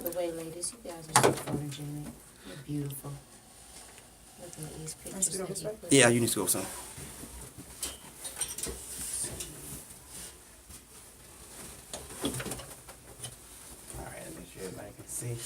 By the way, ladies, you guys are so photogenic. You're beautiful. Looking at these pictures that you put. Yeah, you need to go some. Alright, let me make sure everybody can see.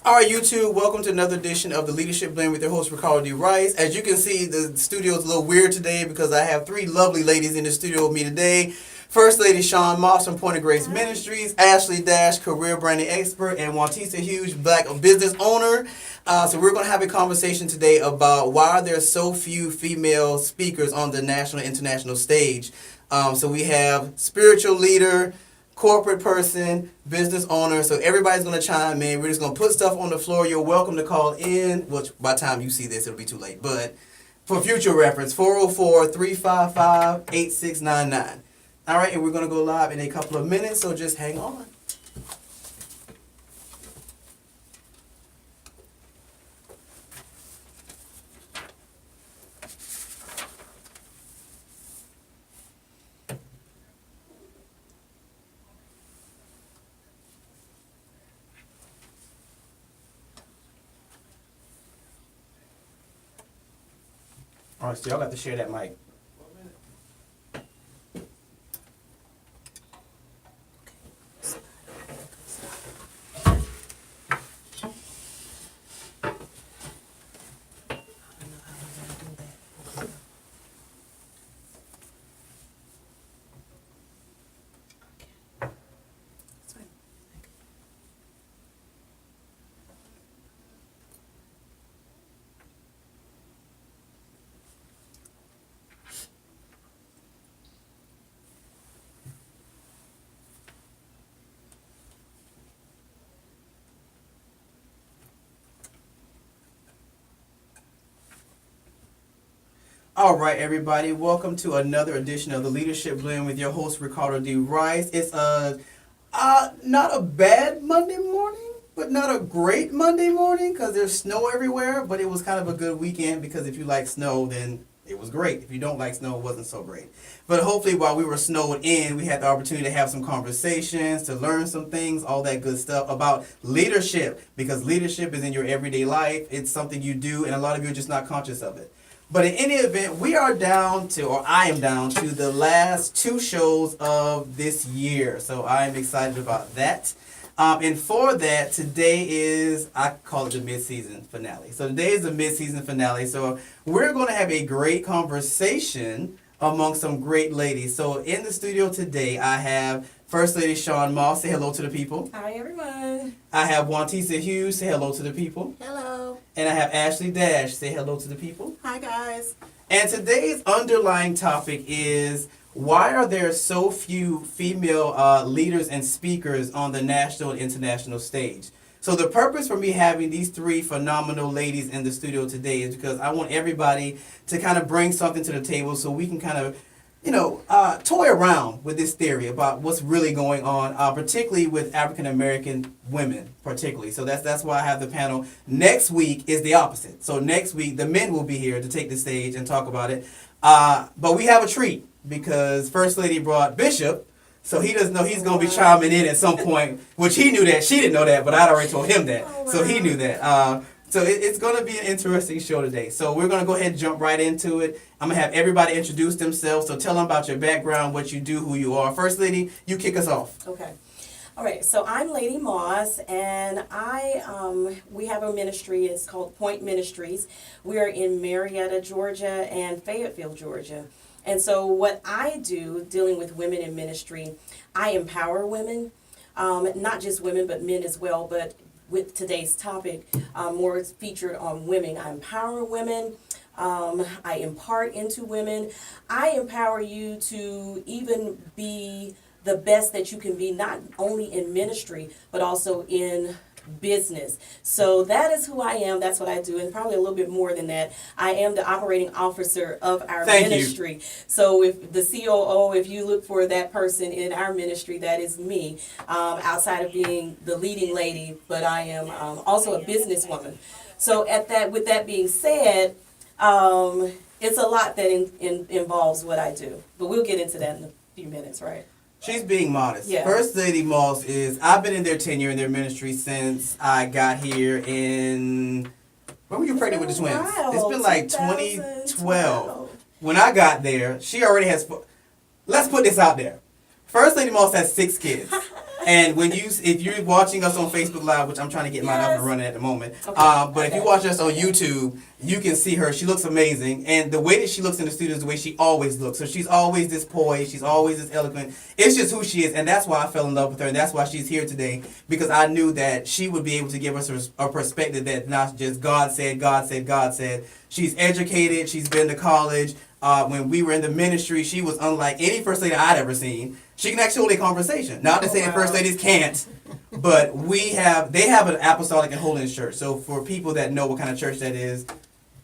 Alright, YouTube, welcome to another edition of the Leadership Blend with your host, Ricardo D. Rice. As you can see, the studio is a little weird today because I have three lovely ladies in the studio with me today. First Lady Shawn Moss from Point of Grace Ministries, Ashley Dash, career branding expert, and Juantisa Hughes, black business owner. So we're going to have a conversation today about why there's so few female speakers on the national and international stage. So we have spiritual leader, corporate person, business owner. So everybody's going to chime in. We're just going to put stuff on the floor. You're welcome to call in, which by the time you see this, it'll be too late. But for future reference, 404-355-8699. All right, and we're going to go live in a couple of minutes, so just hang on. All right, so y'all got to share that mic. All right, everybody. Welcome to another edition of the Leadership Blend with your host, Ricardo D. Rice. It's not a bad Monday morning, but not a great Monday morning because there's snow everywhere. But it was kind of a good weekend because if you like snow, then it was great. If you don't like snow, it wasn't so great. But hopefully while we were snowed in, we had the opportunity to have some conversations, to learn some things, all that good stuff about leadership because leadership is in your everyday life. It's something you do, and a lot of you are just not conscious of it. But in any event, we are down to, or I am down to, the last two shows of this year. So I'm excited about that. And for that, today is, I call it the mid-season finale. So today is the mid-season finale. So we're going to have a great conversation among some great ladies. So in the studio today, I have First Lady Shawn Moss. Say hello to the people. Hi, everyone. I have Juantisa Hughes. Say hello to the people. Hello. And I have Ashley Dash. Say hello to the people. Hi, guys. And today's underlying topic is, why are there so few female leaders and speakers on the national and international stage? So the purpose for me having these three phenomenal ladies in the studio today is because I want everybody to kind of bring something to the table so we can kind of, toy around with this theory about what's really going on, particularly with African American women, particularly. So that's why I have the panel. Next week is the opposite. So next week, the men will be here to take the stage and talk about it. But we have a treat because First Lady brought Bishop. So he doesn't know he's going to be chiming in at some point, which he knew that. She didn't know that, but I'd already told him that. So he knew that. So it's going to be an interesting show today. So we're going to go ahead and jump right into it. I'm going to have everybody introduce themselves. So tell them about your background, what you do, who you are. First Lady, you kick us off. Okay. All right. So I'm Lady Moss, and we have a ministry. It's called Point Ministries. We are in Marietta, Georgia, and Fayetteville, Georgia. And so what I do, dealing with women in ministry, I empower women, not just women, but men as well. But with today's topic, more featured on women. I empower women. I impart into women. I empower you to even be the best that you can be, not only in ministry, but also in business. So that is who I am. That's what I do, and probably a little bit more than that. I am the operating officer of our ministry. So if the COO, if you look for that person in our ministry, that is me, outside of being the leading lady, but I am also a businesswoman. So with that being said, it's a lot that involves what I do, but we'll get into that in a few minutes, right? She's being modest. Yeah. First Lady Moss is, I've been in their tenure in their ministry since I got here in, when were you pregnant with the twins? It's been like 2012. When I got there, she already has, let's put this out there. First Lady Moss has 6 kids. And if you're watching us on Facebook Live, which I'm trying to get mine up and running at the moment, but if you watch us on YouTube, you can see her. She looks amazing, and the way that she looks in the studio is the way she always looks. So she's always this poised, she's always this eloquent. It's just who she is, and that's why I fell in love with her, and that's why she's here today, because I knew that she would be able to give us a perspective that not just God said, God said, God said. She's educated. She's been to college. When we were in the ministry, she was unlike any first lady I'd ever seen. She can actually hold a conversation. Not to say that first ladies can't, but they have an apostolic and holiness church. So for people that know what kind of church that is,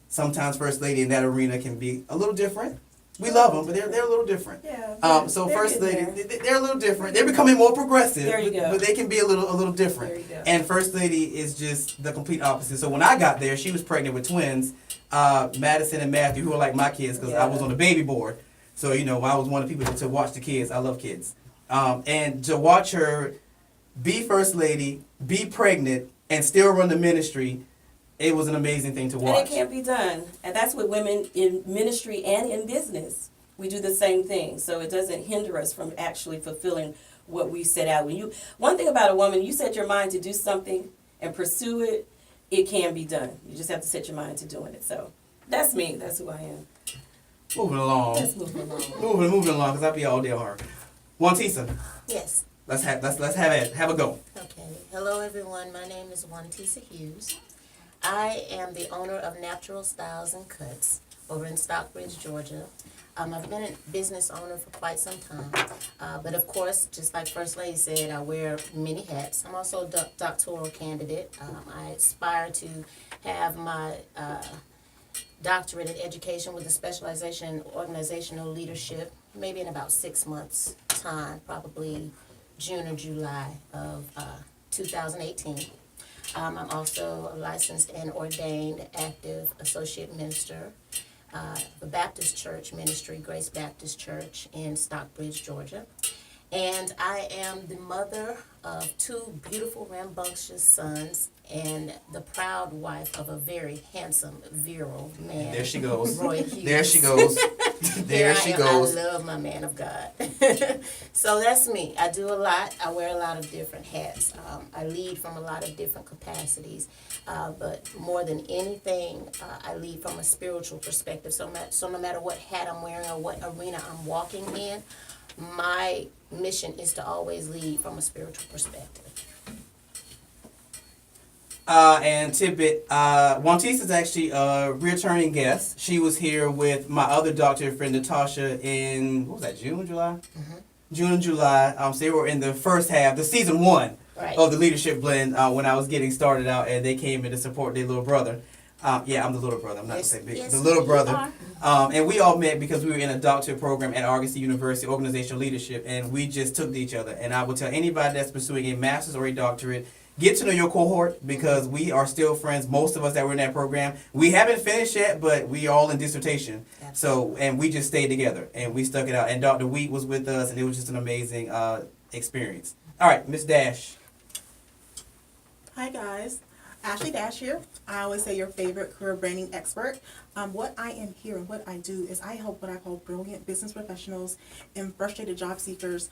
sometimes first lady in that arena can be a little different. We love them, but they're a little different. Yeah. So first lady, they're a little different. They're becoming more progressive, There you go. but they can be a little different. There you go. And first lady is just the complete opposite. So when I got there, she was pregnant with twins, Madison and Matthew, who are like my kids, because I was on the baby board. So, I was one of the people to watch the kids. I love kids. And to watch her be first lady, be pregnant, and still run the ministry, it was an amazing thing to watch. And it can't be done. And that's with women in ministry and in business. We do the same thing. So it doesn't hinder us from actually fulfilling what we set out. One thing about a woman, you set your mind to do something and pursue it, it can be done. You just have to set your mind to doing it. So that's me. That's who I am. Moving along. Let's move along. Moving along, because I'll be all day on her. Juantisa, Yes. let's have a go. Okay. Hello, everyone. My name is Juantisa Hughes. I am the owner of Natural Styles and Cuts over in Stockbridge, Georgia. I've been a business owner for quite some time, but of course, just like First Lady said, I wear many hats. I'm also a doctoral candidate. I aspire to have my doctorate in education with a specialization in organizational leadership, maybe in about 6 months' time, probably June or July of 2018. I'm also a licensed and ordained active associate minister of the Baptist Church Ministry, Grace Baptist Church in Stockbridge, Georgia. And I am the mother of 2 beautiful, rambunctious sons and the proud wife of a very handsome, virile man. There she goes. Roy Hughes. There she goes. There she goes. I love my man of God. So that's me. I do a lot. I wear a lot of different hats. I lead from a lot of different capacities. But more than anything, I lead from a spiritual perspective. So no matter what hat I'm wearing or what arena I'm walking in, my mission is to always lead from a spiritual perspective. And tidbit, Juantisa's actually a returning guest. She was here with my other doctor friend Natasha in, what was that, June, July? Mm-hmm. June and July. So they were in the first half, the season 1 of the Leadership Blend when I was getting started out, and they came in to support their little brother. Yeah, I'm the little brother. I'm not going to say big. The little brother. And we all met because we were in a doctorate program at Argosy University, Organizational Leadership, and we just took to each other. And I will tell anybody that's pursuing a master's or a doctorate, get to know your cohort, because we are still friends. Most of us that were in that program, we haven't finished yet, but we all in dissertation. So, and we just stayed together and we stuck it out. And Dr. Wheat was with us, and it was just an amazing experience. All right, Miss Dash. Hi guys, Ashley Dash here. I always say your favorite career branding expert. What I am here and what I do is I help what I call brilliant business professionals and frustrated job seekers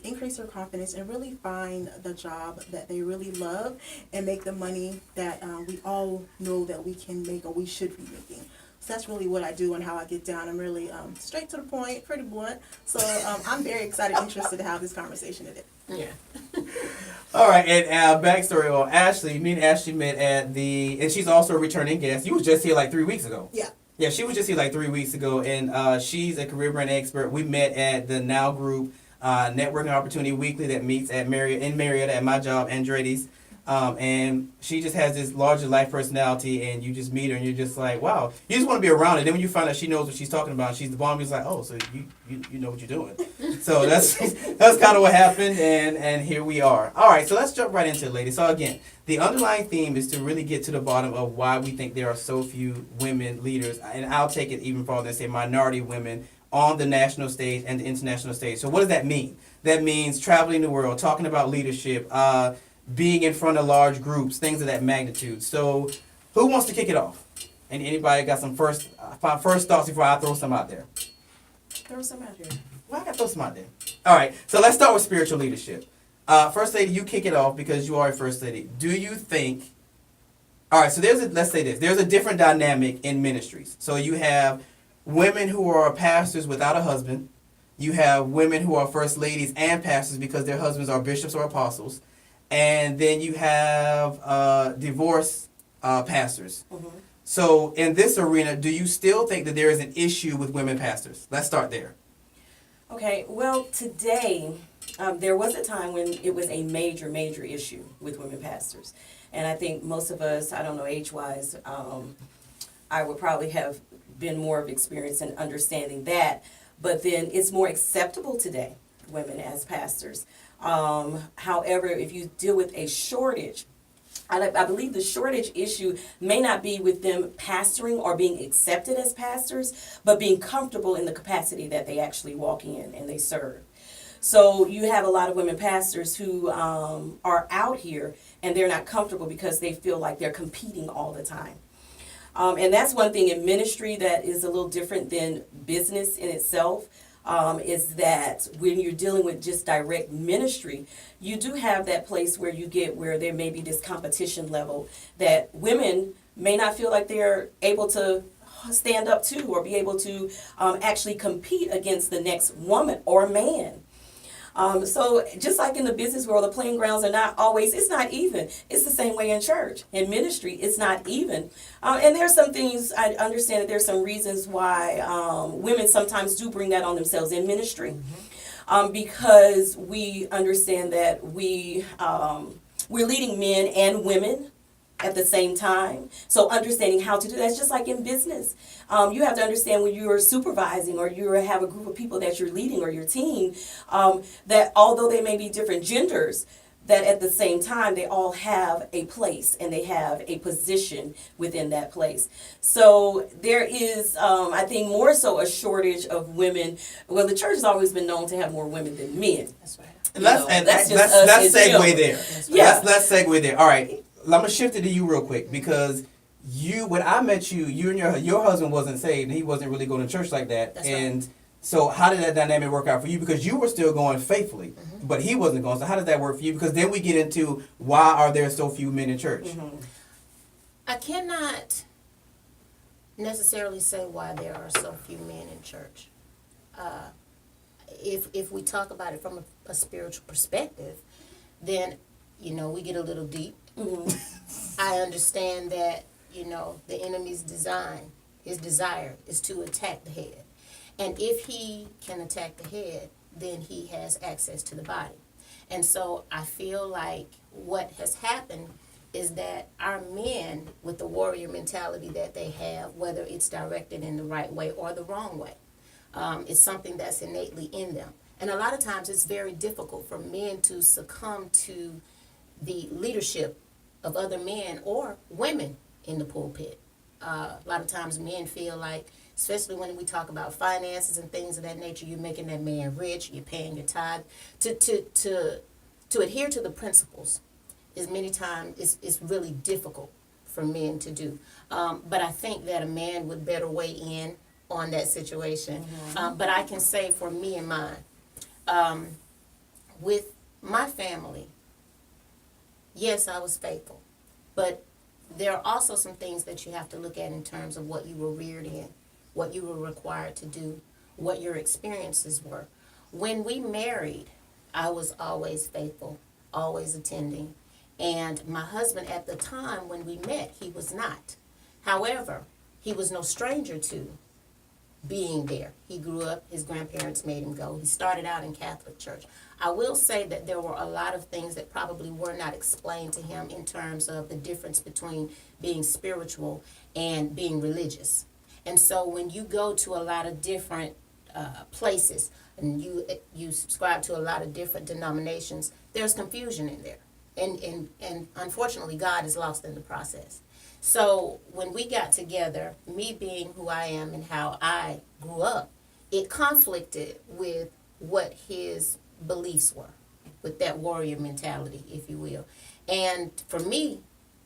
increase their confidence and really find the job that they really love and make the money that we all know that we can make or we should be making. So that's really what I do and how I get down. I'm really straight to the point, pretty blunt. So I'm very excited and interested to have this conversation today. Yeah. All right, and backstory on Ashley. Me and Ashley met at and she's also a returning guest. You was just here like 3 weeks ago. Yeah. Yeah, she was just here like 3 weeks ago, and she's a career brand expert. We met at the Now Group Networking Opportunity Weekly that meets at Marietta at my job, Andretti's. And she just has this larger life personality, and you just meet her and you're just like, wow, you just want to be around her. Then when you find out she knows what she's talking about, she's the bomb, you're like, oh, so you know what you're doing. So that's kind of what happened, and here we are. All right, so let's jump right into it, ladies. So again, the underlying theme is to really get to the bottom of why we think there are so few women leaders, and I'll take it even farther and say minority women on the national stage and the international stage. So what does that mean? That means traveling the world, talking about leadership, being in front of large groups, things of that magnitude. So, who wants to kick it off? And anybody got some first thoughts before I throw some out there? Throw some out here. Well, I got to throw some out there. All right, so let's start with spiritual leadership. First lady, you kick it off because you are a first lady. Do you think? All right, so let's say this. There's a different dynamic in ministries. So you have women who are pastors without a husband. You have women who are first ladies and pastors because their husbands are bishops or apostles. And then you have divorced pastors. Mm-hmm. So in this arena, do you still think that there is an issue with women pastors? Let's start there. Okay, well, today, there was a time when it was a major, major issue with women pastors. And I think most of us, I don't know, age-wise, I would probably have been more of experience in understanding that. But then it's more acceptable today, women as pastors. However, if you deal with a shortage, I believe the shortage issue may not be with them pastoring or being accepted as pastors, but being comfortable in the capacity that they actually walk in and they serve. So you have a lot of women pastors who are out here and they're not comfortable because they feel like they're competing all the time. And that's one thing in ministry that is a little different than business in itself. Is that when you're dealing with just direct ministry, you do have that place where you get where there may be this competition level that women may not feel like they're able to stand up to or be able to actually compete against the next woman or man. So just like in the business world, the playing grounds are not always, it's not even. It's the same way in church. In ministry, it's not even. And there's some things, I understand that there's some reasons why women sometimes do bring that on themselves in ministry. Because we understand that we're leading men and women at the same time. So understanding how to do that, it's just like in business. You have to understand when you're supervising or you have a group of people that you're leading or your team, that although they may be different genders, that at the same time they all have a place and they have a position within that place. So there is, I think, more so a shortage of women. Well, the church has always been known to have more women than men. That's right. Let's segue there. Yeah. Let's segue there. All right. I'm gonna shift it to you real quick because when I met you, you and your husband wasn't saved and he wasn't really going to church like that. That's and right. So how did that dynamic work out for you? Because you were still going faithfully, but he wasn't going. So how did that work for you? Because then we get into why are there so few men in church? I cannot necessarily say why there are so few men in church. If we talk about it from a spiritual perspective, then we get a little deep. I understand that, the enemy's his desire is to attack the head. And if he can attack the head, then he has access to the body. And so I feel like what has happened is that our men, with the warrior mentality that they have, whether it's directed in the right way or the wrong way, it's something that's innately in them. And a lot of times it's very difficult for men to succumb to the leadership of other men or women in the pulpit. A lot of times men feel like, especially when we talk about finances and things of that nature, you're making that man rich, you're paying your tithe. To adhere to the principles is many times it's really difficult for men to do. But I think that a man would better weigh in on that situation. But I can say for me and mine, with my family, yes, I was faithful. But there are also some things that you have to look at in terms of what you were reared in, what you were required to do, what your experiences were. When we married, I was always faithful, always attending. And my husband at the time when we met, he was not. However, he was no stranger to being there. He grew up, his grandparents made him go. He started out in Catholic church. I will say that there were a lot of things that probably were not explained to him in terms of the difference between being spiritual and being religious. And so when you go to a lot of different places and you subscribe to a lot of different denominations, there's confusion in there. And unfortunately, God is lost in the process. So when we got together, me being who I am and how I grew up, it conflicted with what his beliefs were, with that warrior mentality, if you will. And for me,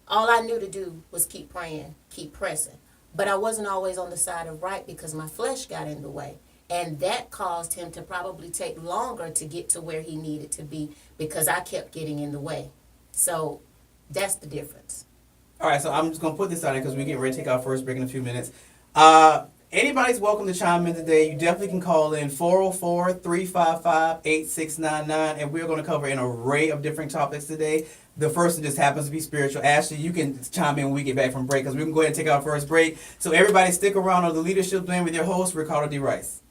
all I knew to do was keep praying, keep pressing. But I wasn't always on the side of right because my flesh got in the way. And that caused him to probably take longer to get to where he needed to be because I kept getting in the way. So that's the difference. All right, so I'm just going to put this out there because we're getting ready to take our first break in a few minutes. Anybody's welcome to chime in today. You definitely can call in 404-355-8699, and we're going to cover an array of different topics today. The first one just happens to be spiritual. Ashley, you can chime in when we get back from break because we can go ahead and take our first break. So everybody stick around on the Leadership Blend with your host, Ricardo D. Rice.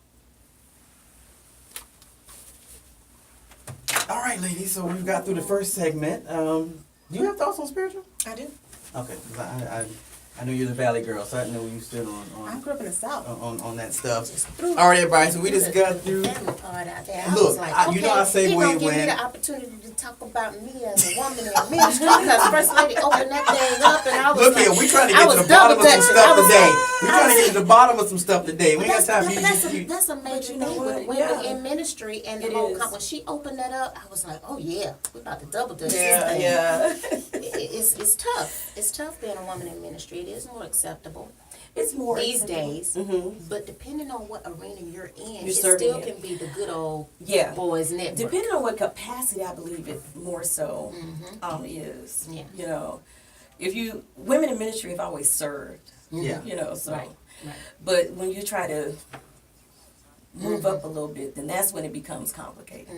All right, ladies, so we've got through the first segment. Do you have thoughts on spiritual? I do. Okay, 'cause I know you're the Valley girl, so I know you stood I grew up in the South. on that stuff. All right, everybody, so we just got through. Family part out there. Look, was like, you know I say he way gonna give me when- the opportunity to talk about me as a woman in ministry because First Lady opened that thing up and I was Look like, here, we trying to I get was to the bottom of some double-dutching. stuff I was today. like- We trying to get to the bottom of some stuff today. We ain't got time for That's a major you know thing what? with women Yeah. in ministry and the It whole is. when she opened that up, I was like, oh yeah, we about to double dutch this Yeah, thing. yeah. It's tough. It's tough being a woman in ministry. It is more acceptable It's more these days. Mm-hmm. But depending on what arena you're in, You're it serving still it. can be the good old Yeah. boys network. Depending on what capacity, I believe it more so is. Yeah. You know, women in ministry have always served. Yeah. You know, so. Right. Right. But when you try to move up a little bit, then that's when it becomes complicated.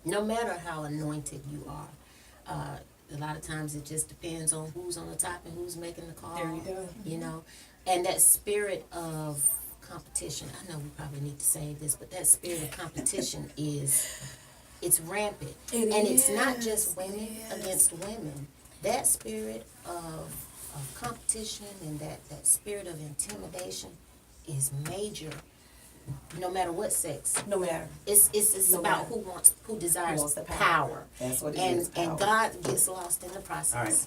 No matter how anointed you are, a lot of times it just depends on who's on the top and who's making the call. There you go. You know, and that spirit of competition. I know we probably need to say this, but that spirit of competition it's rampant, and it's not just women against women. That spirit of competition and that spirit of intimidation is major. No matter what sex, No matter. it's No about matter. who desires wants the power. power. That's what it is, power. And God gets lost in the process. All right.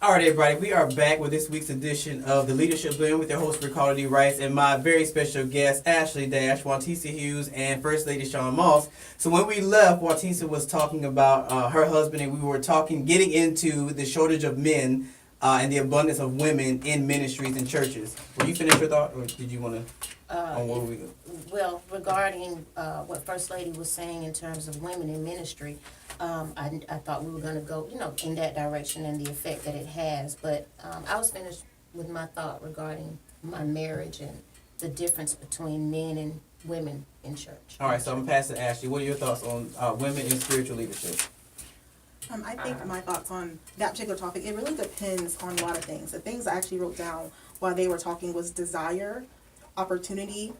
All right, everybody, we are back with this week's edition of the Leadership Blend with your host, Ricardo D. Rice, and my very special guests, Ashley Dash, Juantisa Hughes, and First Lady Shawn Moss. So when we left, Juantisa was talking about her husband, and we were getting into the shortage of men and the abundance of women in ministries and churches. Will you finish your thought, or did you want to? On where we go? Well, regarding what First Lady was saying in terms of women in ministry, I thought we were going to go, in that direction and the effect that it has. But I was finished with my thought regarding my marriage and the difference between men and women in church. All right, so I'm going to pass it to Ashley. What are your thoughts on women in spiritual leadership? I think my thoughts on that particular topic, it really depends on a lot of things. The things I actually wrote down while they were talking was desire, opportunity,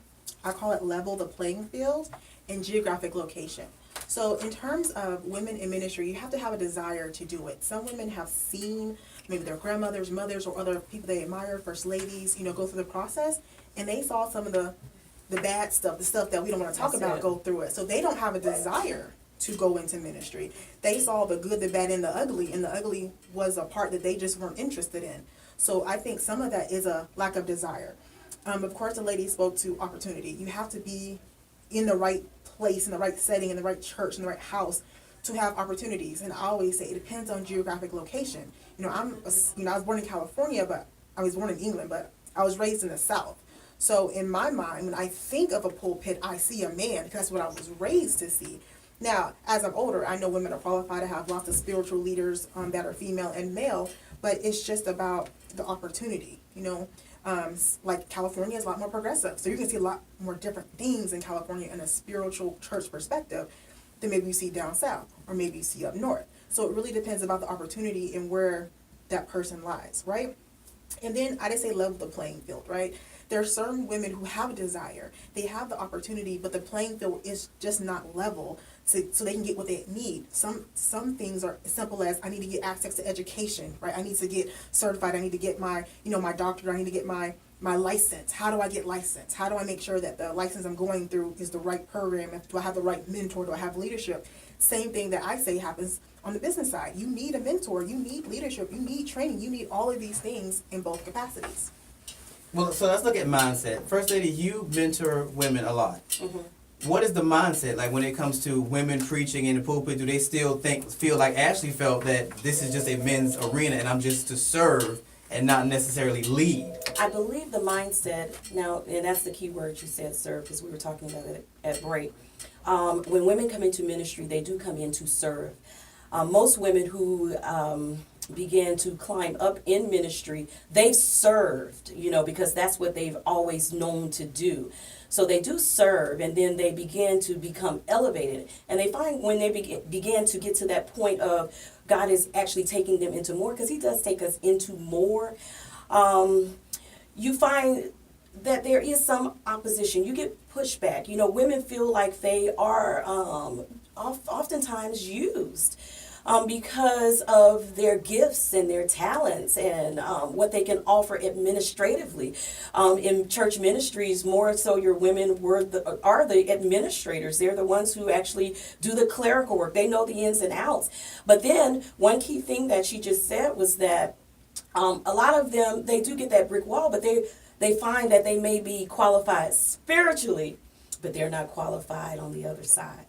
I call it level the playing field, and geographic location. So in terms of women in ministry, you have to have a desire to do it. Some women have seen maybe their grandmothers, mothers, or other people they admire, first ladies, go through the process, and they saw some of the bad stuff, the stuff that we don't want to talk That's about, it. go through it. So they don't have a desire to go into ministry. They saw the good, the bad, and the ugly, and the ugly was a part that they just weren't interested in. So I think some of that is a lack of desire. Of course, the lady spoke to opportunity. You have to be in the right place, in the right setting, in the right church, in the right house to have opportunities. And I always say it depends on geographic location. I was born in California, but I was born in England, but I was raised in the South. So in my mind, when I think of a pulpit, I see a man because that's what I was raised to see. Now, as I'm older, I know women are qualified to have lots of spiritual leaders that are female and male, but it's just about the opportunity, like California is a lot more progressive. So you can see a lot more different things in California in a spiritual church perspective than maybe you see down south or maybe you see up north. So it really depends about the opportunity and where that person lies, right? And then I just say level the playing field, right? There are certain women who have a desire, they have the opportunity, but the playing field is just not level so they can get what they need. Some things are as simple as I need to get access to education, right? I need to get certified. I need to get my, my doctorate. I need to get my license. How do I get licensed? How do I make sure that the license I'm going through is the right program? Do I have the right mentor? Do I have leadership? Same thing that I say happens on the business side. You need a mentor. You need leadership. You need training. You need all of these things in both capacities. Well, so let's look at mindset. First Lady, you mentor women a lot. Mm-hmm. What is the mindset like when it comes to women preaching in the pulpit? Do they still feel like Ashley felt that this is just a men's arena and I'm just to serve and not necessarily lead? I believe the mindset now, and that's the key word you said, sir, because we were talking about it at break. When women come into ministry, they do come in to serve. Most women who began to climb up in ministry, they've served, because that's what they've always known to do. So they do serve, and then they begin to become elevated. And they find when they begin to get to that point of God is actually taking them into more, because He does take us into more. You find that there is some opposition. You get pushback. Women feel like they are oftentimes used because of their gifts and their talents and what they can offer administratively. In church ministries, more so your women are the administrators. They're the ones who actually do the clerical work. They know the ins and outs. But then one key thing that she just said was that a lot of them, they do get that brick wall, but they find that they may be qualified spiritually, but they're not qualified on the other side.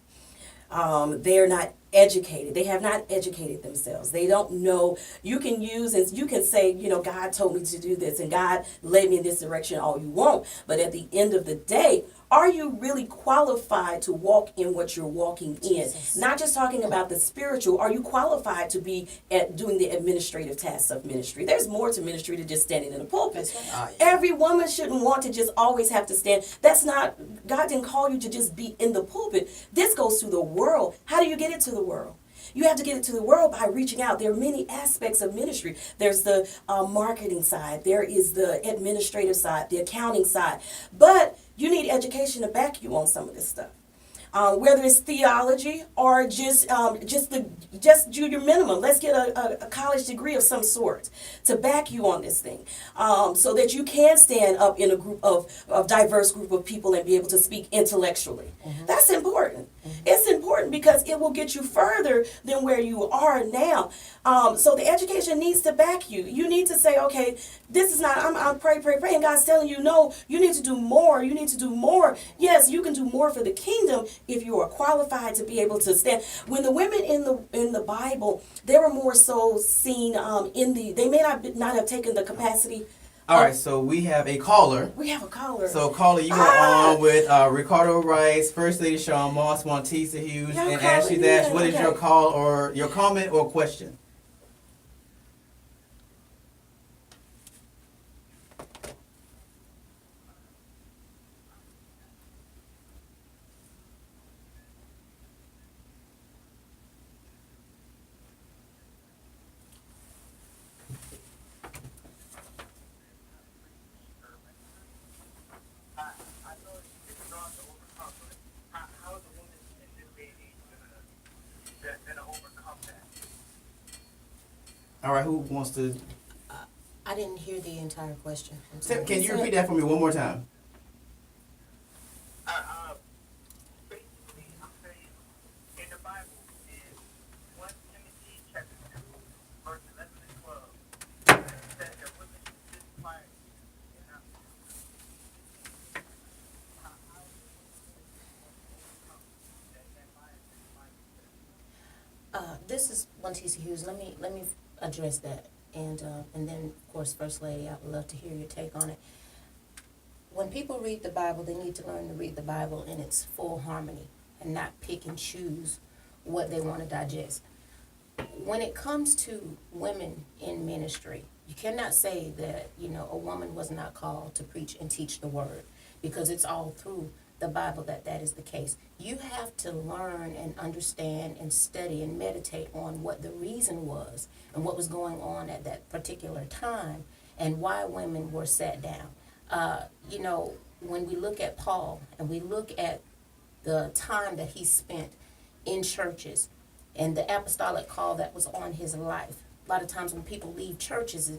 They're not educated. They have not educated themselves. They don't know. You can use and you can say, God told me to do this and God led me in this direction all you want. But at the end of the day, are you really qualified to walk in what you're walking in? Jesus. Not just talking about the spiritual. Are you qualified to be at doing the administrative tasks of ministry? There's more to ministry than just standing in the pulpit. Every woman shouldn't want to just always have to stand. That's not, God didn't call you to just be in the pulpit. This goes to the world. How do you get it to the world? You have to get it to the world by reaching out. There are many aspects of ministry. There's the marketing side. There is the administrative side, the accounting side. But you need education to back you on some of this stuff. Whether it's theology or just do your minimum. Let's get a college degree of some sort to back you on this thing, so that you can stand up in a group of diverse group of people and be able to speak intellectually. Mm-hmm. That's important. Mm-hmm. It's important because it will get you further than where you are now. So the education needs to back you. You need to say, okay, this is not. I'm praying, and God's telling you, no, you need to do more. You need to do more. Yes, you can do more for the kingdom if you are qualified to be able to stand. When the women in the Bible, they were more so seen they may not have taken the capacity. All right, so we have a caller. We have a caller. So caller, you are on with Ricardo Rice, First Lady Shawn Moss, Juantisa Hughes, Y'all and calling Ashley in, Dash. What is okay. your call or your comment or question? All right, who wants to? I didn't hear the entire question. I'm Can sorry. you repeat that for me one more time? Basically, I'm saying in the Bible, in 1 Timothy chapter 2, verse 11 and 12, it says that women should sit quiet and not how that bias is This is Juantisa Hughes. Let me address that, and then of course, First Lady, I would love to hear your take on it. When people read the Bible, they need to learn to read the Bible in its full harmony and not pick and choose what they want to digest. When it comes to women in ministry, you cannot say that a woman was not called to preach and teach the word, because it's all through the Bible that is the case. You have to learn and understand and study and meditate on what the reason was and what was going on at that particular time and why women were sat down. When we look at Paul and we look at the time that he spent in churches and the apostolic call that was on his life, a lot of times when people leave churches,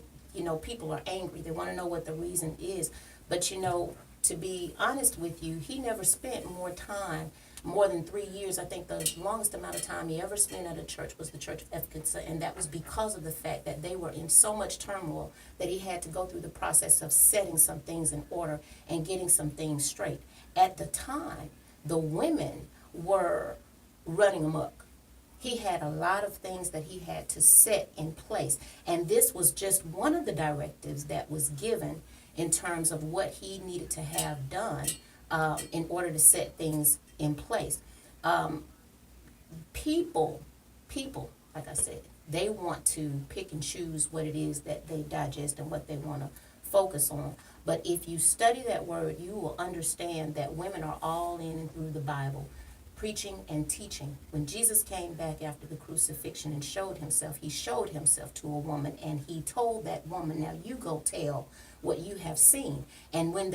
people are angry. They want to know what the reason is. But to be honest with you, he never spent more time more than 3 years. I think the longest amount of time he ever spent at a church was the Church of Ephesus, and that was because of the fact that they were in so much turmoil that he had to go through the process of setting some things in order and getting some things straight. At the time, the women were running amok. He had a lot of things that he had to set in place, and this was just one of the directives that was given in terms of what he needed to have done in order to set things in place. People, like I said, they want to pick and choose what it is that they digest and what they want to focus on. But if you study that word, you will understand that women are all in and through the Bible, preaching and teaching. When Jesus came back after the crucifixion and showed himself, he showed himself to a woman, and he told that woman, now you go tell what you have seen. And when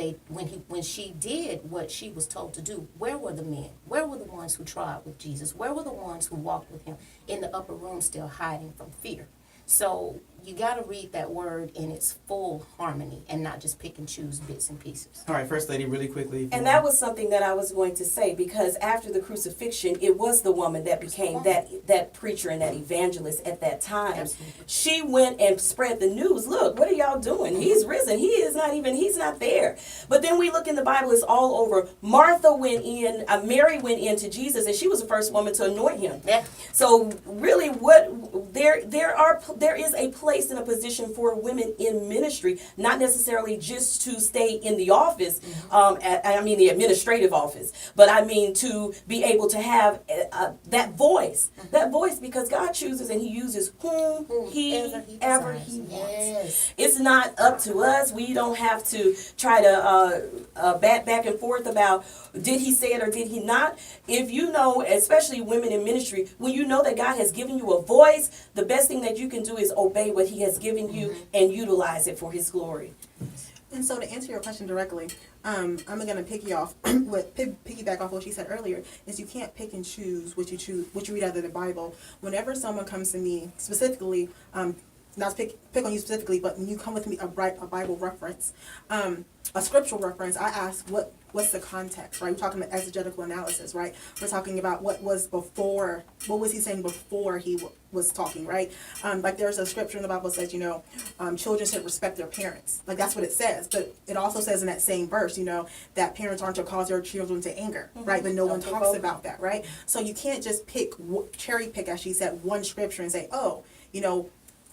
she did what she was told to do, where were the men? Where were the ones who trod with Jesus? Where were the ones who walked with him in the upper room still hiding from fear? So you got to read that word in its full harmony and not just pick and choose bits and pieces. All right, First Lady, really quickly. And that was something that I was going to say, because after the crucifixion, it was the woman that became that preacher and that evangelist at that time. Absolutely. She went and spread the news. Look, what are y'all doing? He's risen. He's not there. But then we look in the Bible, it's all over. Martha went in, Mary went in to Jesus, and she was the first woman to anoint him. Yeah. So really, there is a place and a position for women in ministry, not necessarily just to stay in the office, the administrative office, but I mean to be able to have that voice, because God chooses and he uses whomever he wants. Yes. It's not up to us. We don't have to try to back and forth about did he say it or did he not. If you know, especially women in ministry, when you know that God has given you a voice, the best thing that you can do is obey what he has given you and utilize it for his glory. And so to answer your question directly, I'm going to piggyback off what she said earlier, is you can't pick and choose what you read out of the Bible. Whenever someone comes to me specifically, not to pick on you specifically, but when you come with me a Bible reference, a scriptural reference, I ask what's the context, right? We're talking about exegetical analysis, right? We're talking about what was he saying before he was talking, right? Like there's a scripture in the Bible that says, children should respect their parents. Like that's what it says. But it also says in that same verse, that parents aren't to cause their children to anger, right? But no one talks about that, right? So you can't just cherry pick, as she said, one scripture and say,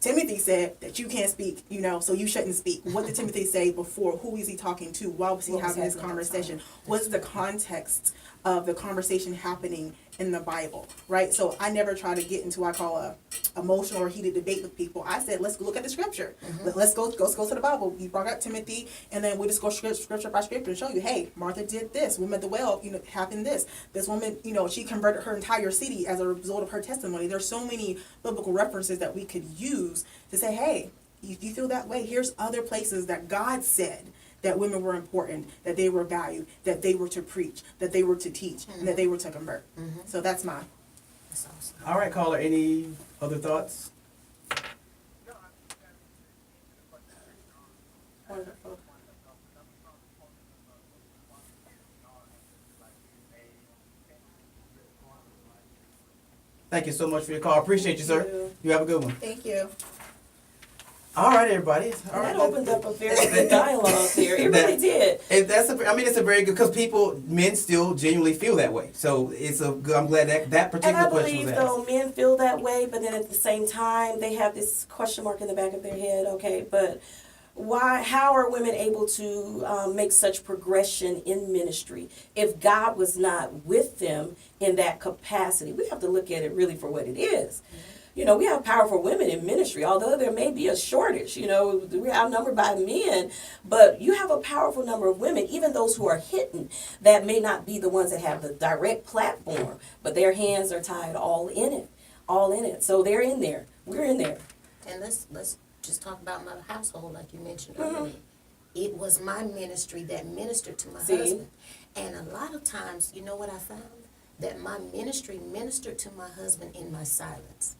Timothy said that you can't speak, so you shouldn't speak. What did Timothy say before? Who is he talking to? Why was he having this conversation? What's the context of the conversation happening in the Bible, right? So I never try to get into what I call a emotional or heated debate with people. I said, let's look at the scripture. Let's go to the Bible. You brought up Timothy, and then we just go scripture by scripture and show you, hey, Martha did this. Woman at the well, happened this. This woman, she converted her entire city as a result of her testimony. There's so many biblical references that we could use to say, hey, if you feel that way, here's other places that God said that women were important, that they were valued, that they were to preach, that they were to teach, and that they were to convert. So that's mine. That's awesome. All right, caller, any other thoughts? Wonderful. Thank you so much for your call. Appreciate you, sir. You have a good one. Thank you. All right, everybody. All right, That opened up a very good dialogue there. It really did. It's a very good, because men still genuinely feel that way. So I'm glad that particular And I question was believe, asked. though, men feel that way, but then at the same time, they have this question mark in the back of their head, okay, but how are women able to make such progression in ministry if God was not with them in that capacity? We have to look at it really for what it is. We have powerful women in ministry, although there may be a shortage. We're outnumbered by men, but you have a powerful number of women, even those who are hidden, that may not be the ones that have the direct platform, but their hands are tied all in it. So they're in there. We're in there. And let's just talk about my household, like you mentioned earlier. It was my ministry that ministered to my husband. And a lot of times, you know what I found? That my ministry ministered to my husband in my silence.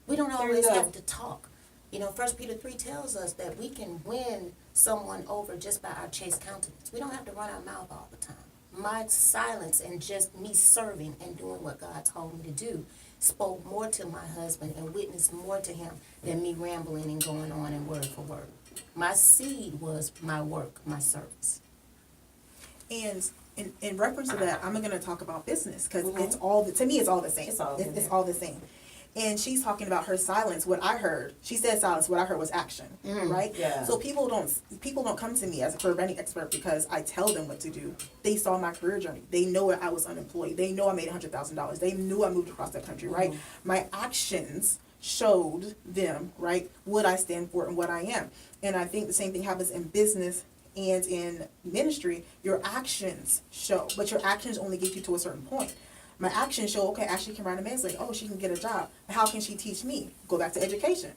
We don't always have to talk. 1 Peter 3 tells us that we can win someone over just by our chaste countenance. We don't have to run our mouth all the time. my silence and just me serving and doing what God told me to do spoke more to my husband and witnessed more to him than me rambling and going on and word for word. My seed was my work, my service. And in reference to that, I'm going to talk about business because Mhm. it's all to me it's all the same. It's all in It's there. all the same. And she's talking about her silence. What I heard, she said silence. What I heard was action, right? Yeah. So people don't come to me as a career branding expert because I tell them what to do. They saw my career journey. They know I was unemployed. They know I made $100,000. They knew I moved across the country, right? My actions showed them, right, what I stand for and what I am. And I think the same thing happens in business and in ministry. Your actions show, but your actions only get you to a certain point. My actions show, okay, Ashley can run a man's oh, she can get a job. How can she teach me? Go back to education.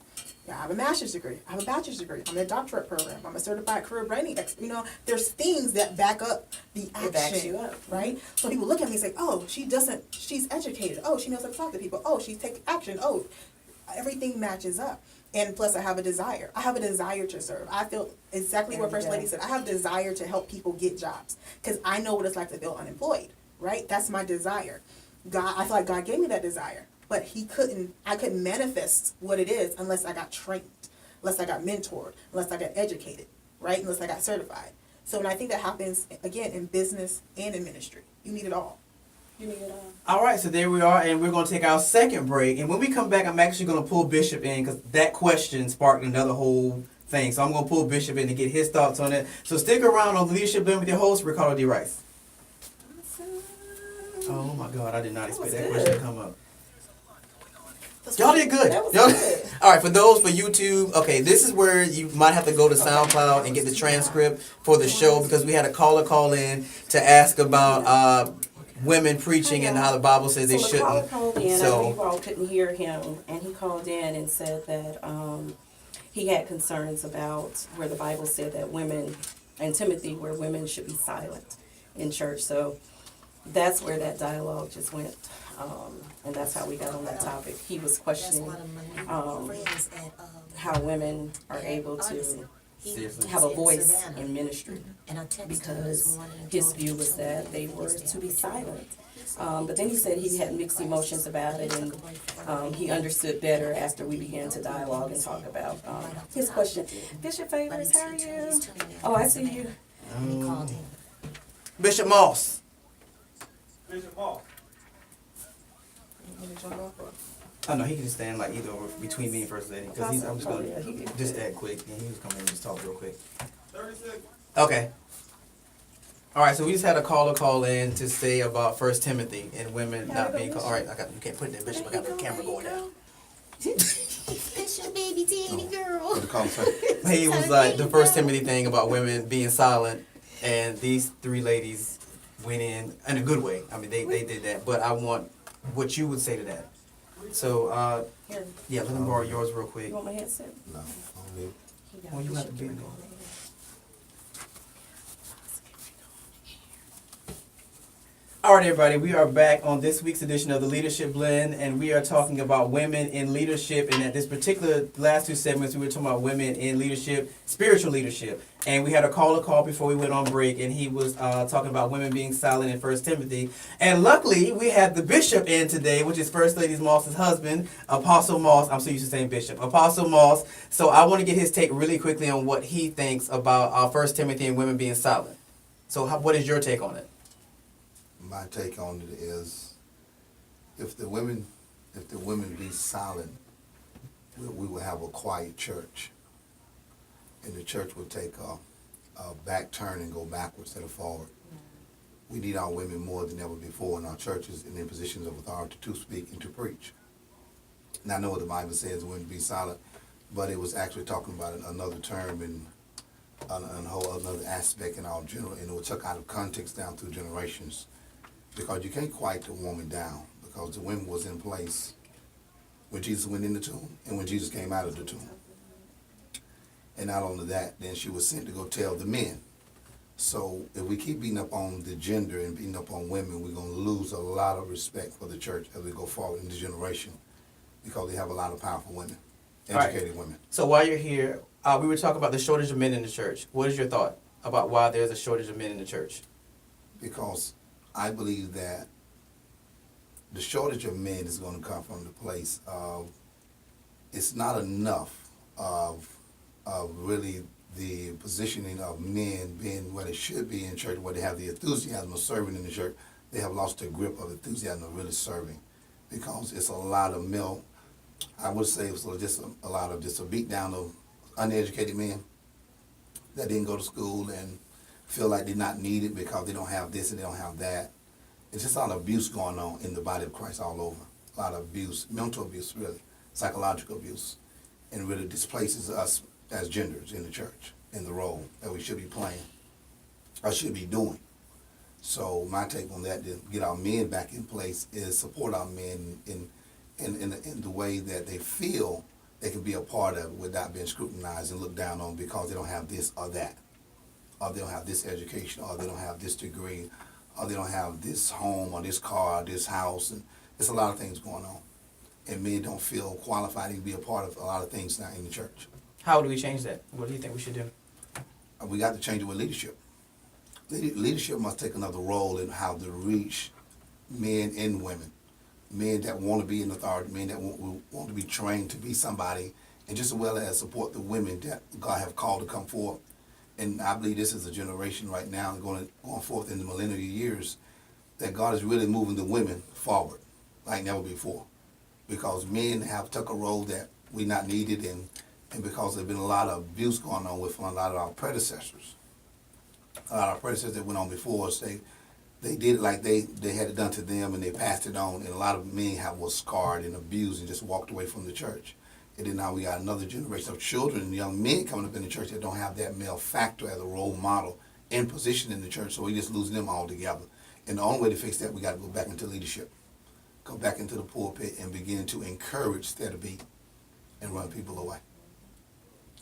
Yeah, I have a master's degree. I have a bachelor's degree. I'm in a doctorate program. I'm a certified career branding expert. You know, there's things that back up the action. It backs you up. Right? So people look at me and say, oh, she's educated. Oh, she knows how to talk to people. Oh, she's taking action. Oh, everything matches up. And plus, I have a desire. I have a desire to serve. I feel exactly what First Lady said. I have a desire to help people get jobs because I know what it's like to feel unemployed, right? That's my desire. God, I feel like God gave me that desire, but I couldn't manifest what it is unless I got trained, unless I got mentored, unless I got educated, right? Unless I got certified. So, and I think that happens, again, in business and in ministry. You need it all. You need it all. All right, so there we are, and we're going to take our second break. And when we come back, I'm actually going to pull Bishop in because that question sparked another whole thing. So I'm going to pull Bishop in to get his thoughts on it. So stick around on the Leadership Blend with your host, Ricardo D. Rice. Oh my God, I did not expect that question to come up. Y'all did good. That was Y'all- good. All right, for those for YouTube, okay, this is where you might have to go to SoundCloud and get the transcript for the show because we had a caller call in to ask about women preaching and how the Bible says they So the caller shouldn't. called in, I know So you all couldn't hear him, and he called in and said that he had concerns about where the Bible said that women, and Timothy, where women should be silent in church. So that's where that dialogue just went, and that's how we got on that topic. He was That's questioning one of my friends at how women are able to have a voice in ministry, and I texted him this because morning and his told him view was that they were to be silent. But then he said he had mixed emotions about it, and he understood better after we began to dialogue and talk about his question. Bishop Favors, how are you? Oh, I see you. And he called in. Bishop Moss. Bishop Moss. Oh no, he can just stand like either over between me and First Lady because I'm just Oh, yeah, he gonna did just good. that quick and he was coming in and just talk real quick. 36. Okay. All right, so we just had a caller call in to say about First Timothy and women not being called. All right, you can't put it there, Bishop. I got the camera going down. Bishop baby teeny girl. He was like the First Timothy thing about women being silent, and these three ladies went in a good way. I mean, they did that, but I want what you would say to that. So, Here, yeah, let me borrow yours real quick. you want my headset? No, only Oh, you have to be there. All right, everybody, we are back on this week's edition of the Leadership Blend, and we are talking about women in leadership. And at this particular last two segments, we were talking about women in leadership, spiritual leadership. And we had a caller call before we went on break, and he was talking about women being silent in First Timothy. And luckily, we had the bishop in today, which is First Lady Moss's husband, Apostle Moss. I'm so used to saying bishop, Apostle Moss. So I want to get his take really quickly on what he thinks about First Timothy and women being silent. So, what is your take on it? my take on it is, if the women be silent, we will have a quiet church, and the church will take a back turn and go backwards instead of forward. We need our women more than ever before in our churches and in positions of authority to speak and to preach. And I know what the Bible says, women be silent, but it was actually talking about another term and a whole another aspect in our general, and it was took out of context down through generations. Because you can't quiet the woman down, because the women was in place when Jesus went in the tomb and when Jesus came out of the tomb. And not only that, then she was sent to go tell the men. So if we keep beating up on the gender and beating up on women, we're going to lose a lot of respect for the church as we go forward in this generation, because we have a lot of powerful women, educated women. So while you're here, we were talking about the shortage of men in the church. What is your thought about why there's a shortage of men in the church? because I believe that the shortage of men is going to come from the place of it's not enough of really the positioning of men being where they should be in church, where they have the enthusiasm of serving in the church. They have lost their grip of enthusiasm of really serving, because it's a lot of male, I would say it's just a lot of just a beat down of uneducated men that didn't go to school and feel like they're not needed because they don't have this and they don't have that. It's just a lot of abuse going on in the body of Christ all over. A lot of abuse, mental abuse really, psychological abuse, and really displaces us as genders in the church, in the role that we should be playing, or should be doing. So my take on that, to get our men back in place, is support our men in the way that they feel they can be a part of it without being scrutinized and looked down on because they don't have this or that, or they don't have this education, or they don't have this degree, or they don't have this home or this car or this house, and there's a lot of things going on. And men don't feel qualified to be a part of a lot of things now in the church. How do we change that? What do you think we should do? We got to change it with leadership. Leadership must take another role in how to reach men and women. Men that want to be in authority, men that want to be trained to be somebody, and just as well as support the women that God have called to come forth. And I believe this is a generation right now going forth in the millennial years that God is really moving the women forward like never before, because men have took a role that we not needed, and because there's been a lot of abuse going on with a lot of our predecessors. A lot of our predecessors that went on before us, they did it like they had it done to them, and they passed it on, and a lot of men was scarred and abused and just walked away from the church. And then now we got another generation of children and young men coming up in the church that don't have that male factor as a role model and position in the church, so we just losing them all together. And the only way to fix that, we got to go back into leadership, go back into the pulpit and begin to encourage instead of beat and run people away.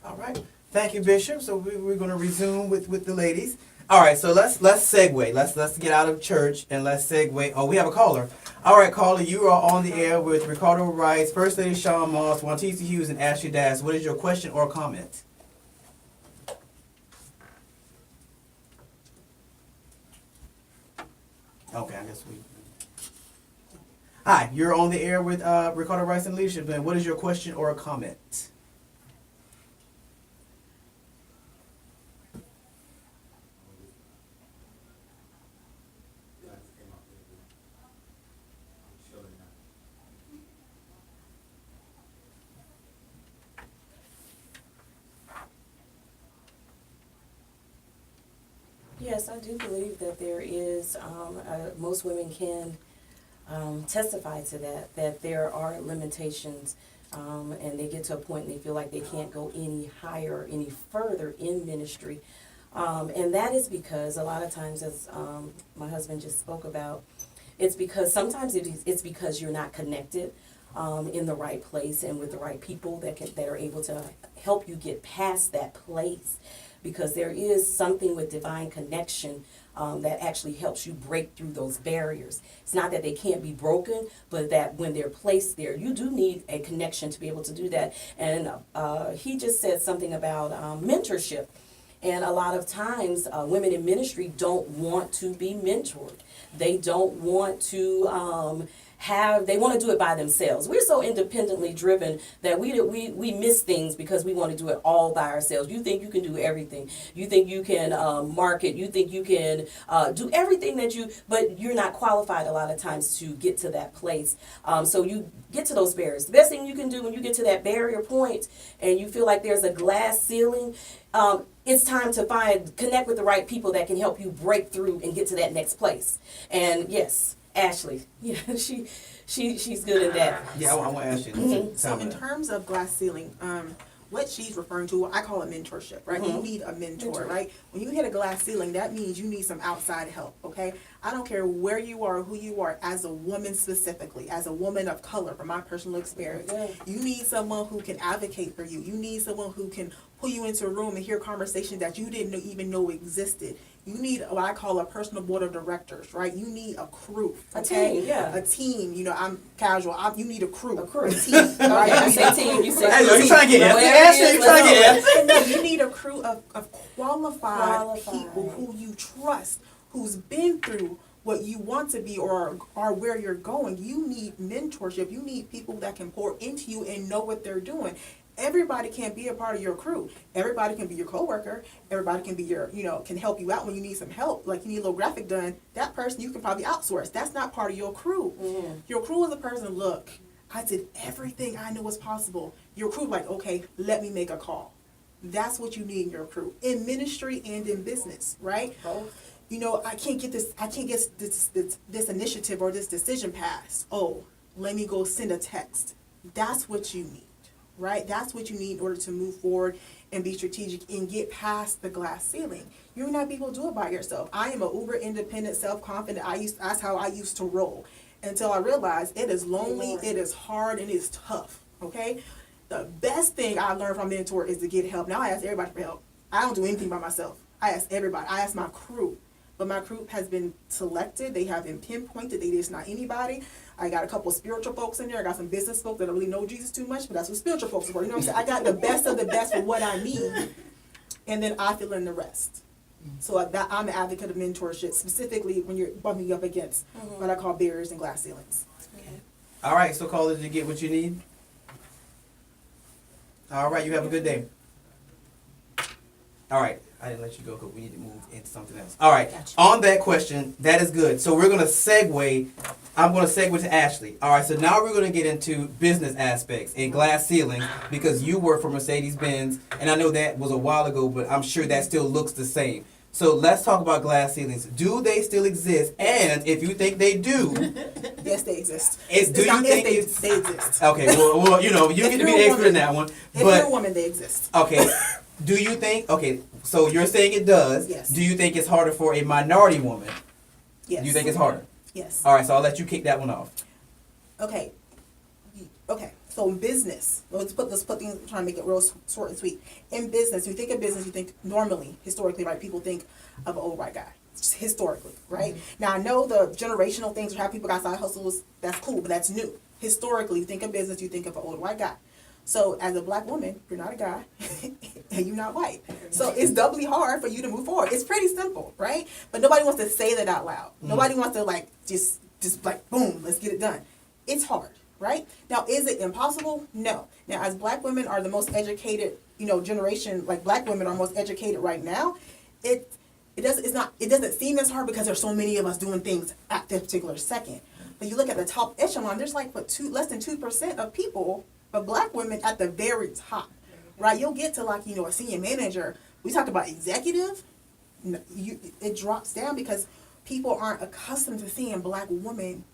All right. Thank you, Bishop. So we're going to resume with the ladies. All right. So let's segue. Let's get out of church and let's segue. Oh, we have a caller. All right, caller. You are on the air with Ricardo Rice, First Lady Shawn Moss, Juantisa Hughes, and Ashley Dash. What is your question or comment? Okay, I guess we. Hi, you're on the air with Ricardo Rice and Leadership. And what is your question or comment? Yes, I do believe that there is, most women can testify to that there are limitations, and they get to a point and they feel like they can't go any higher, any further in ministry. And that is because a lot of times, as my husband just spoke about, it's because sometimes it's because you're not connected in the right place and with the right people that are able to help you get past that place. Because there is something with divine connection that actually helps you break through those barriers. It's not that they can't be broken, but that when they're placed there, you do need a connection to be able to do that. And he just said something about mentorship. And a lot of times, women in ministry don't want to be mentored. They don't want to they want to do it by themselves. We're so independently driven that we miss things because we want to do it all by ourselves. You think you can do everything. You think you can market. You think you can do everything but you're not qualified a lot of times to get to that place. So you get to those barriers. The best thing you can do when you get to that barrier point and you feel like there's a glass ceiling, it's time to connect with the right people that can help you break through and get to that next place. And yes, Ashley, yeah, she's good at that. Yeah, I want to ask you. Mhm. So in terms of glass ceiling, what she's referring to, I call it mentorship, right? You need a mentor, right? When you hit a glass ceiling, that means you need some outside help, okay? I don't care where you are, who you are, as a woman specifically, as a woman of color, from my personal experience. Yeah. You need someone who can advocate for you. You need someone who can pull you into a room and hear conversations that you didn't even know existed. You need what I call a personal board of directors, right? You need a crew, okay? A team, yeah. A team. You know, I'm casual. You need a crew. A crew. A team, right? Okay, I You say need team, you say Hey, crew. you trying to get Whatever Ashley, it is, you trying to let's get No, you need a crew of qualified Qualified. people who you trust, who's been through what you want to be or are where you're going. You need mentorship. You need people that can pour into you and know what they're doing. Everybody can't be a part of your crew. Everybody can be your coworker. Everybody can be your, can help you out when you need some help. Like you need a little graphic done. That person you can probably outsource. That's not part of your crew. Mm-hmm. Your crew is a person, look, I did everything I knew was possible. Your crew like, okay, let me make a call. That's what you need in your crew. In ministry and in business, right? Both. I can't get this initiative or this decision passed. Oh, let me go send a text. That's what you need, right? That's what you need in order to move forward and be strategic and get past the glass ceiling. You're not able to do it by yourself. I am an uber independent, self-confident. That's how I used to roll until I realized it is lonely, it is hard, and it's tough, okay? The best thing I learned from mentor is to get help. Now I ask everybody for help. I don't do anything by myself. I ask everybody. I ask my crew. But my crew has been selected. They have been pinpointed. They just not anybody. I got a couple of spiritual folks in there. I got some business folks that don't really know Jesus too much, but that's what spiritual folks are for. You know what I'm saying? I got the best of the best for what I need, and then I fill in the rest. So I'm an advocate of mentorship, specifically when you're bumping up against what I call barriers and glass ceilings. Okay. All right, so callers, did you get what you need? All right, you have a good day. All right, I didn't let you go because we need to move into something else. All right, Gotcha. on that question, that is good. So we're going to segue. I'm going to segue to Ashley. All right, so now we're going to get into business aspects and glass ceilings because you work for Mercedes-Benz, and I know that was a while ago, but I'm sure that still looks the same. So let's talk about glass ceilings. Do they still exist? And if you think they do, Yes, they exist. do It's you not think if they exist. okay? Well, you get to be you're the a expert woman- in that one. If you're a But woman, they exist. okay, do you think? Okay, so you're saying it does. Yes. Do you think it's harder for a minority woman? Yes. Do you think it's harder? Yes. All right, so I'll let you kick that one off. Okay. Okay. So in business, let's put things, trying to make it real short and sweet. In business, you think of business, you think normally, historically, right? People think of an old white guy, just historically, right? Now I know the generational things, how people got side hustles, that's cool, but that's new. Historically, you think of business, you think of an old white guy. So as a black woman, you're not a guy, and you're not white. So it's doubly hard for you to move forward. It's pretty simple, right? But nobody wants to say that out loud. Nobody wants to just like boom, let's get it done. It's hard. Right? Now, is it impossible? No. Now, as black women are the most educated, generation, like black women are most educated right now, it doesn't seem as hard because there's so many of us doing things at this particular second. But you look at the top echelon, there's less than 2% of people, of black women at the very top. Right? You'll get to a senior manager. We talk about executive, it drops down because people aren't accustomed to seeing black women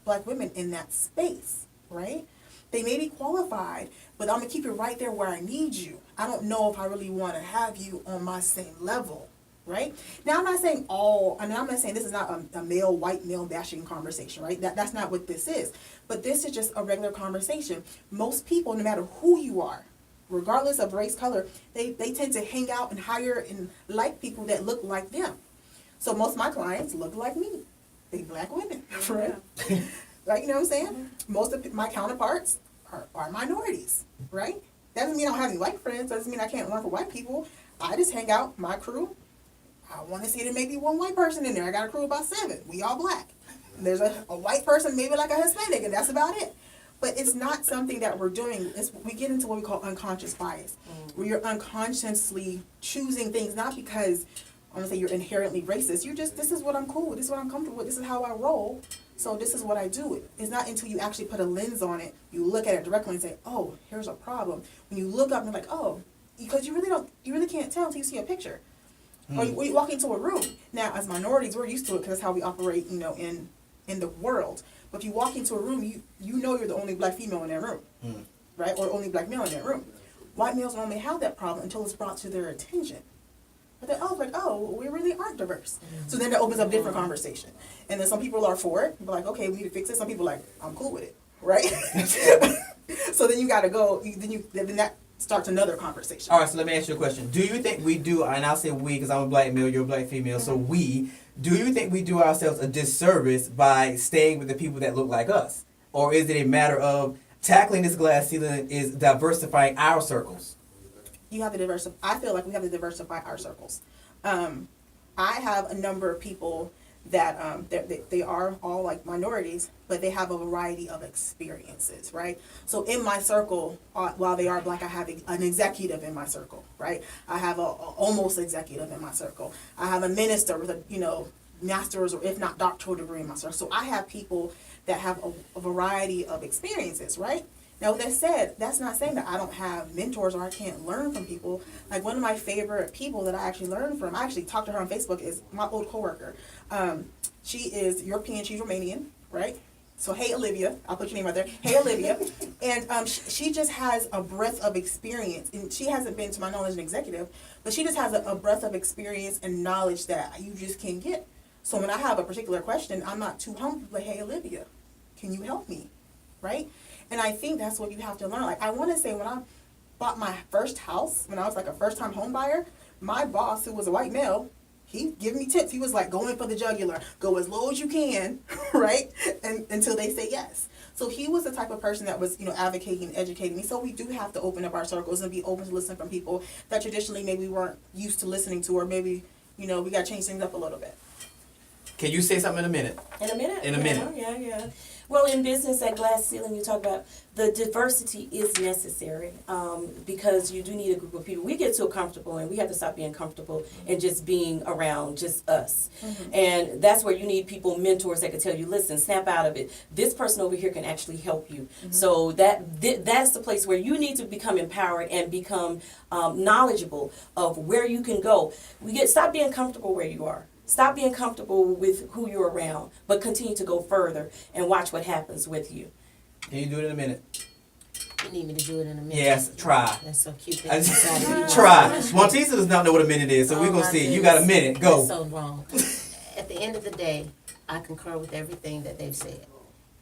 in that space. Right? They may be qualified, but I'm going to keep you right there where I need you. I don't know if I really want to have you on my same level. Right? Now, I'm not saying I'm not saying this is not a white male bashing conversation, right? That's not what this is. But this is just a regular conversation. Most people, no matter who you are, regardless of race, color, they tend to hang out and hire and like people that look like them. So most of my clients look like me. They black women, right? Right, you know what I'm saying? Most of my counterparts are minorities, right? Doesn't mean I don't have any white friends. Doesn't mean I can't learn from white people. I just hang out, my crew. I want to see there may be one white person in there. I got a crew of about 7. We all black. And there's a white person, maybe like a Hispanic, and that's about it. But it's not something that we're doing. We get into what we call unconscious bias, where you're unconsciously choosing things, not because I'm going to say you're inherently racist. This is what I'm cool with. This is what I'm comfortable with. This is how I roll. So this is what I do. It's not until you actually put a lens on it, you look at it directly and say, oh, here's a problem. When you look up and you're like, oh, because you really can't tell until you see a picture. Or you walk into a room. Now, as minorities, we're used to it because that's how we operate, in the world. But if you walk into a room, you know you're the only black female in that room, right? Or only black male in that room. White males normally have that problem until it's brought to their attention. But then, we really aren't diverse. So then that opens up a different conversation. And then some people are for it. They're like, okay, we need to fix it. Some people are like, I'm cool with it, right? So then you got to go. Then that starts another conversation. All right, so let me ask you a question. Do you think we do, and I'll say we because I'm a black male, you're a black female, so do you think we do ourselves a disservice by staying with the people that look like us? Or is it a matter of tackling this glass ceiling is diversifying our circles? You have to diversify. I feel like we have to diversify our circles. I have a number of people that they are all like minorities, but they have a variety of experiences, right? So in my circle, while they are black, I have an executive in my circle, right? I have a almost executive in my circle. I have a minister with a master's or if not doctoral degree in my circle. So I have people that have a variety of experiences, right? Now, with that said, that's not saying that I don't have mentors or I can't learn from people. Like one of my favorite people that I actually learned from, I actually talked to her on Facebook, is my old coworker. She is European, she's Romanian, right? So hey Olivia, I'll put your name right there. Hey Olivia, and she just has a breadth of experience, and she hasn't been, to my knowledge, an executive, but she just has a breadth of experience and knowledge that you just can't get. So when I have a particular question, I'm not too humble, like, hey Olivia, can you help me, right? And I think that's what you have to learn. Like, I want to say when I bought my first house, when I was like a first-time home buyer, my boss, who was a white male, he gave me tips. He was like, go in for the jugular, go as low as you can, right? And until they say yes. So he was the type of person that was, advocating, educating me. So we do have to open up our circles and be open to listen from people that traditionally maybe we weren't used to listening to, or maybe, we got to change things up a little bit. Can you say something in a minute? In a minute? In a minute. Yeah. Well, in business, at Glass Ceiling, you talk about the diversity is necessary because you do need a group of people. We get so comfortable, and we have to stop being comfortable and just being around just us. Mm-hmm. And that's where you need people, mentors that can tell you, listen, snap out of it. This person over here can actually help you. Mm-hmm. So that's the place where you need to become empowered and become knowledgeable of where you can go. Stop being comfortable where you are. Stop being comfortable with who you're around, but continue to go further and watch what happens with you. Can you do it in a minute? You need me to do it in a minute? Yes, try. That's so cute. Try. Juantisa does not know what a minute is, so we're going to see. You got a minute. Go. That's so wrong. At the end of the day, I concur with everything that they've said.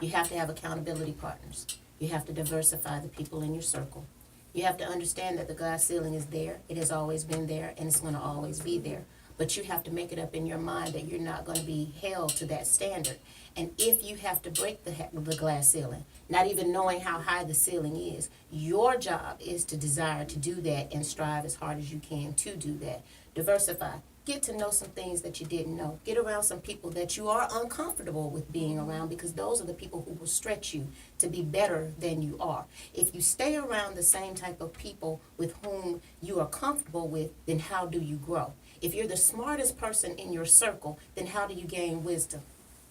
You have to have accountability partners. You have to diversify the people in your circle. You have to understand that the glass ceiling is there. It has always been there, and it's going to always be there. But you have to make it up in your mind that you're not going to be held to that standard. And if you have to break the glass ceiling, not even knowing how high the ceiling is, your job is to desire to do that and strive as hard as you can to do that. Diversify. Get to know some things that you didn't know. Get around some people that you are uncomfortable with being around, because those are the people who will stretch you to be better than you are. If you stay around the same type of people with whom you are comfortable with, then how do you grow? If you're the smartest person in your circle, then how do you gain wisdom?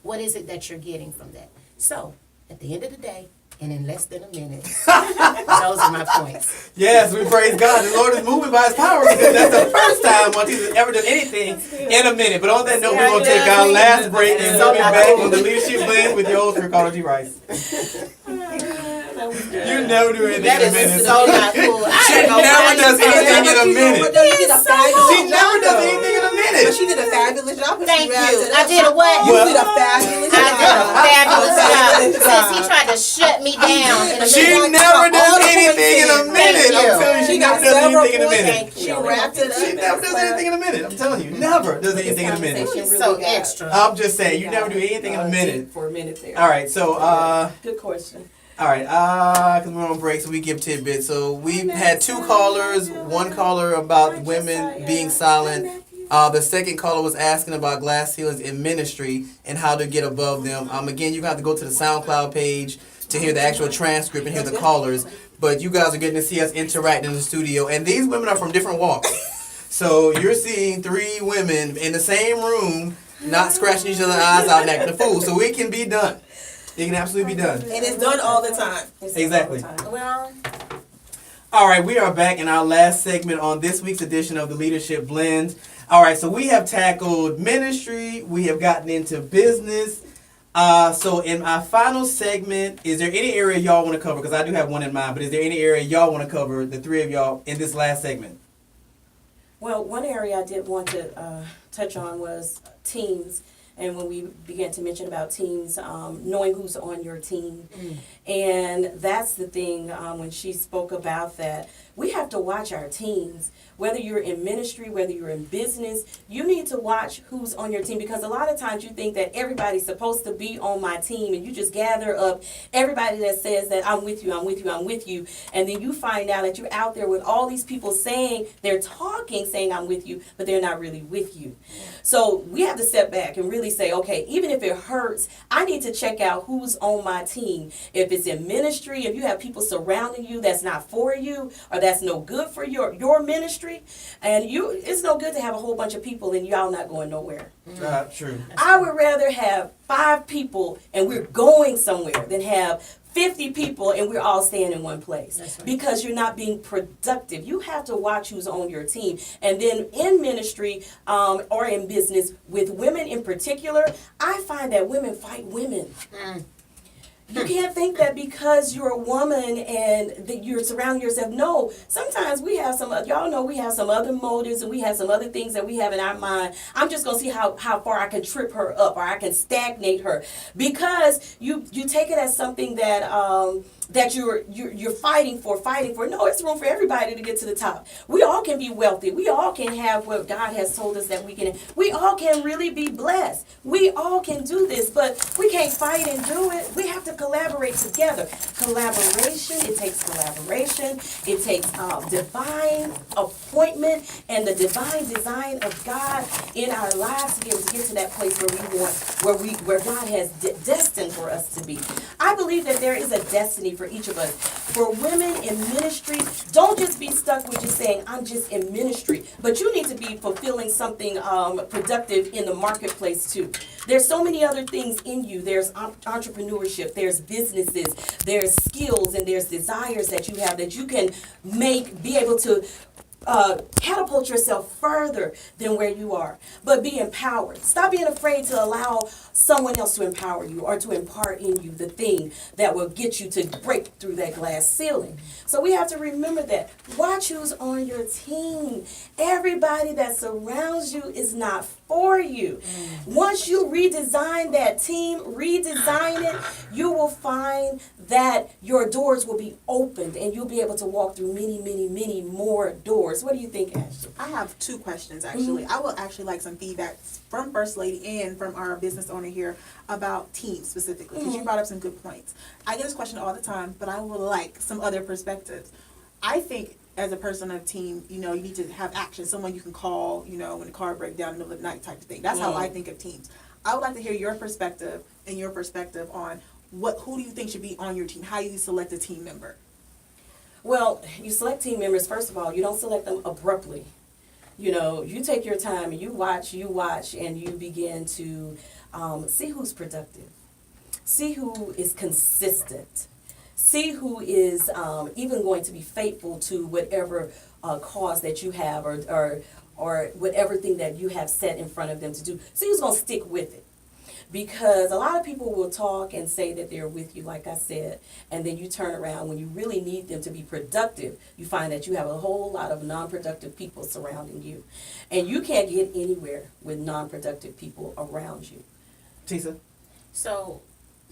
What is it that you're getting from that? So, at the end of the day, and in less than a minute, those are my points. Yes, we praise God. The Lord is moving by His power, because that's the first time Juantisa's ever done anything in a minute. But on that note, we're going to take our last break, and we'll be back on the Leadership Blend with your host, Ricardo D. Rice. You never do anything in a minute. So not cool. She never does anything in a minute. She never does anything in a minute. But she did a fabulous job. Thank you. I did a what? You did a fabulous job. I did a fabulous job. Since he tried to shut me down in a She minute. never does anything in a minute. Thank you. I'm telling you, she never does anything in a minute. Thank you. She wrapped it up. She never does anything in a minute. I'm telling you, never does anything in a minute. She's so extra. I'm just saying, you never do anything in a minute. For a minute there. All right, so Good question. all right, because we're on break, so we give tidbits. So we've had two callers. One caller about women being silent. The second caller was asking about glass ceilings in ministry and how to get above them. Again, you have to go to the SoundCloud page to hear the actual transcript and hear the callers. But you guys are getting to see us interact in the studio. And these women are from different walks. So you're seeing three women in the same room, not scratching each other's eyes out and acting a fool. So it can be done. It can absolutely be done. And it's done all the time. Exactly. Well, All right, we are back in our last segment on this week's edition of the Leadership Blend. All right, so we have tackled ministry. We have gotten into business. So in our final segment, is there any area y'all want to cover? Because I do have one in mind, but is there any area y'all want to cover, the three of y'all, in this last segment? Well, one area I did want to touch on was teams. And when we began to mention about teams, knowing who's on your team. And that's the thing, when she spoke about that, we have to watch our teams. Whether you're in ministry, whether you're in business, you need to watch who's on your team, because a lot of times you think that everybody's supposed to be on my team, and you just gather up everybody that says that I'm with you, I'm with you, I'm with you, and then you find out that you're out there with all these people saying, they're talking, saying I'm with you, but they're not really with you. So we have to step back and really really say, okay, even if it hurts, I need to check out who's on my team. If it's in ministry, if you have people surrounding you that's not for you or that's no good for your ministry, and it's no good to have a whole bunch of people and y'all not going nowhere. True. I would rather have 5 people and we're going somewhere than have 50 people and we're all staying in one place. That's right. Because you're not being productive. You have to watch who's on your team. And then in ministry or in business, with women in particular, I find that women fight women. You can't think that because you're a woman and that you're surrounding yourself. No, sometimes we have y'all know we have some other motives and we have some other things that we have in our mind. I'm just going to see how far I can trip her up or I can stagnate her. Because you take it as something that that you're fighting for. No, it's room for everybody to get to the top. We all can be wealthy. We all can have what God has told us that we can. We all can really be blessed. We all can do this, but we can't fight and do it. We have to collaborate together. Collaboration, it takes collaboration. It takes divine appointment and the divine design of God in our lives to be able to get to that place where God has destined for us to be. I believe that there is a destiny for each of us. For women in ministry, don't just be stuck with just saying, I'm just in ministry. But you need to be fulfilling something productive in the marketplace too. There's so many other things in you. There's entrepreneurship, there's businesses, there's skills, and there's desires that you have that you can be able to catapult yourself further than where you are. But be empowered. Stop being afraid to allow someone else to empower you or to impart in you the thing that will get you to break through that glass ceiling. So we have to remember that. Watch who's on your team. Everybody that surrounds you is not for you. Once you redesign that team, redesign it, you will find that your doors will be opened and you'll be able to walk through many, many, many more doors. What do you think, Ashley? I have 2 questions, actually. I would actually like some feedback from First Lady and from our business owner here about teams specifically, because you brought up some good points. I get this question all the time, but I would like some other perspectives. I think as a person of team, you need to have action, someone you can call, when the car breaks down in the middle of the night type of thing. That's how I think of teams. I would like to hear your perspective on who do you think should be on your team? How you select a team member? Well, you select team members, first of all, you don't select them abruptly. You take your time and you watch, and you begin to see who's productive. See who is consistent. See who is even going to be faithful to whatever cause that you have or whatever thing that you have set in front of them to do. See who's going to stick with it. Because a lot of people will talk and say that they're with you, like I said, and then you turn around when you really need them to be productive, you find that you have a whole lot of non-productive people surrounding you. And you can't get anywhere with non-productive people around you. Tisa? So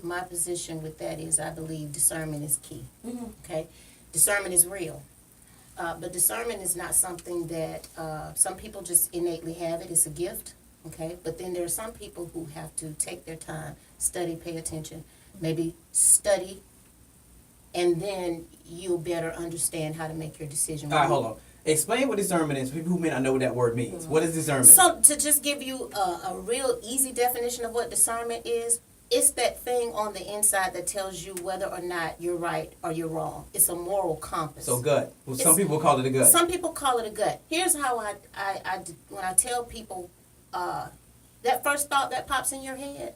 my position with that is I believe discernment is key. Mm-hmm. Okay? Discernment is real. But discernment is not something that some people just innately have it. It's a gift. Okay, but then there are some people who have to take their time, study, pay attention, maybe study, and then you'll better understand how to make your decision. All right, hold on. Explain what discernment is for people who may not know what that word means. What is discernment? So to just give you a real easy definition of what discernment is, it's that thing on the inside that tells you whether or not you're right or you're wrong. It's a moral compass. So gut. Well, some people call it a gut. Some people call it a gut. Here's how I when I tell people, that first thought that pops in your head,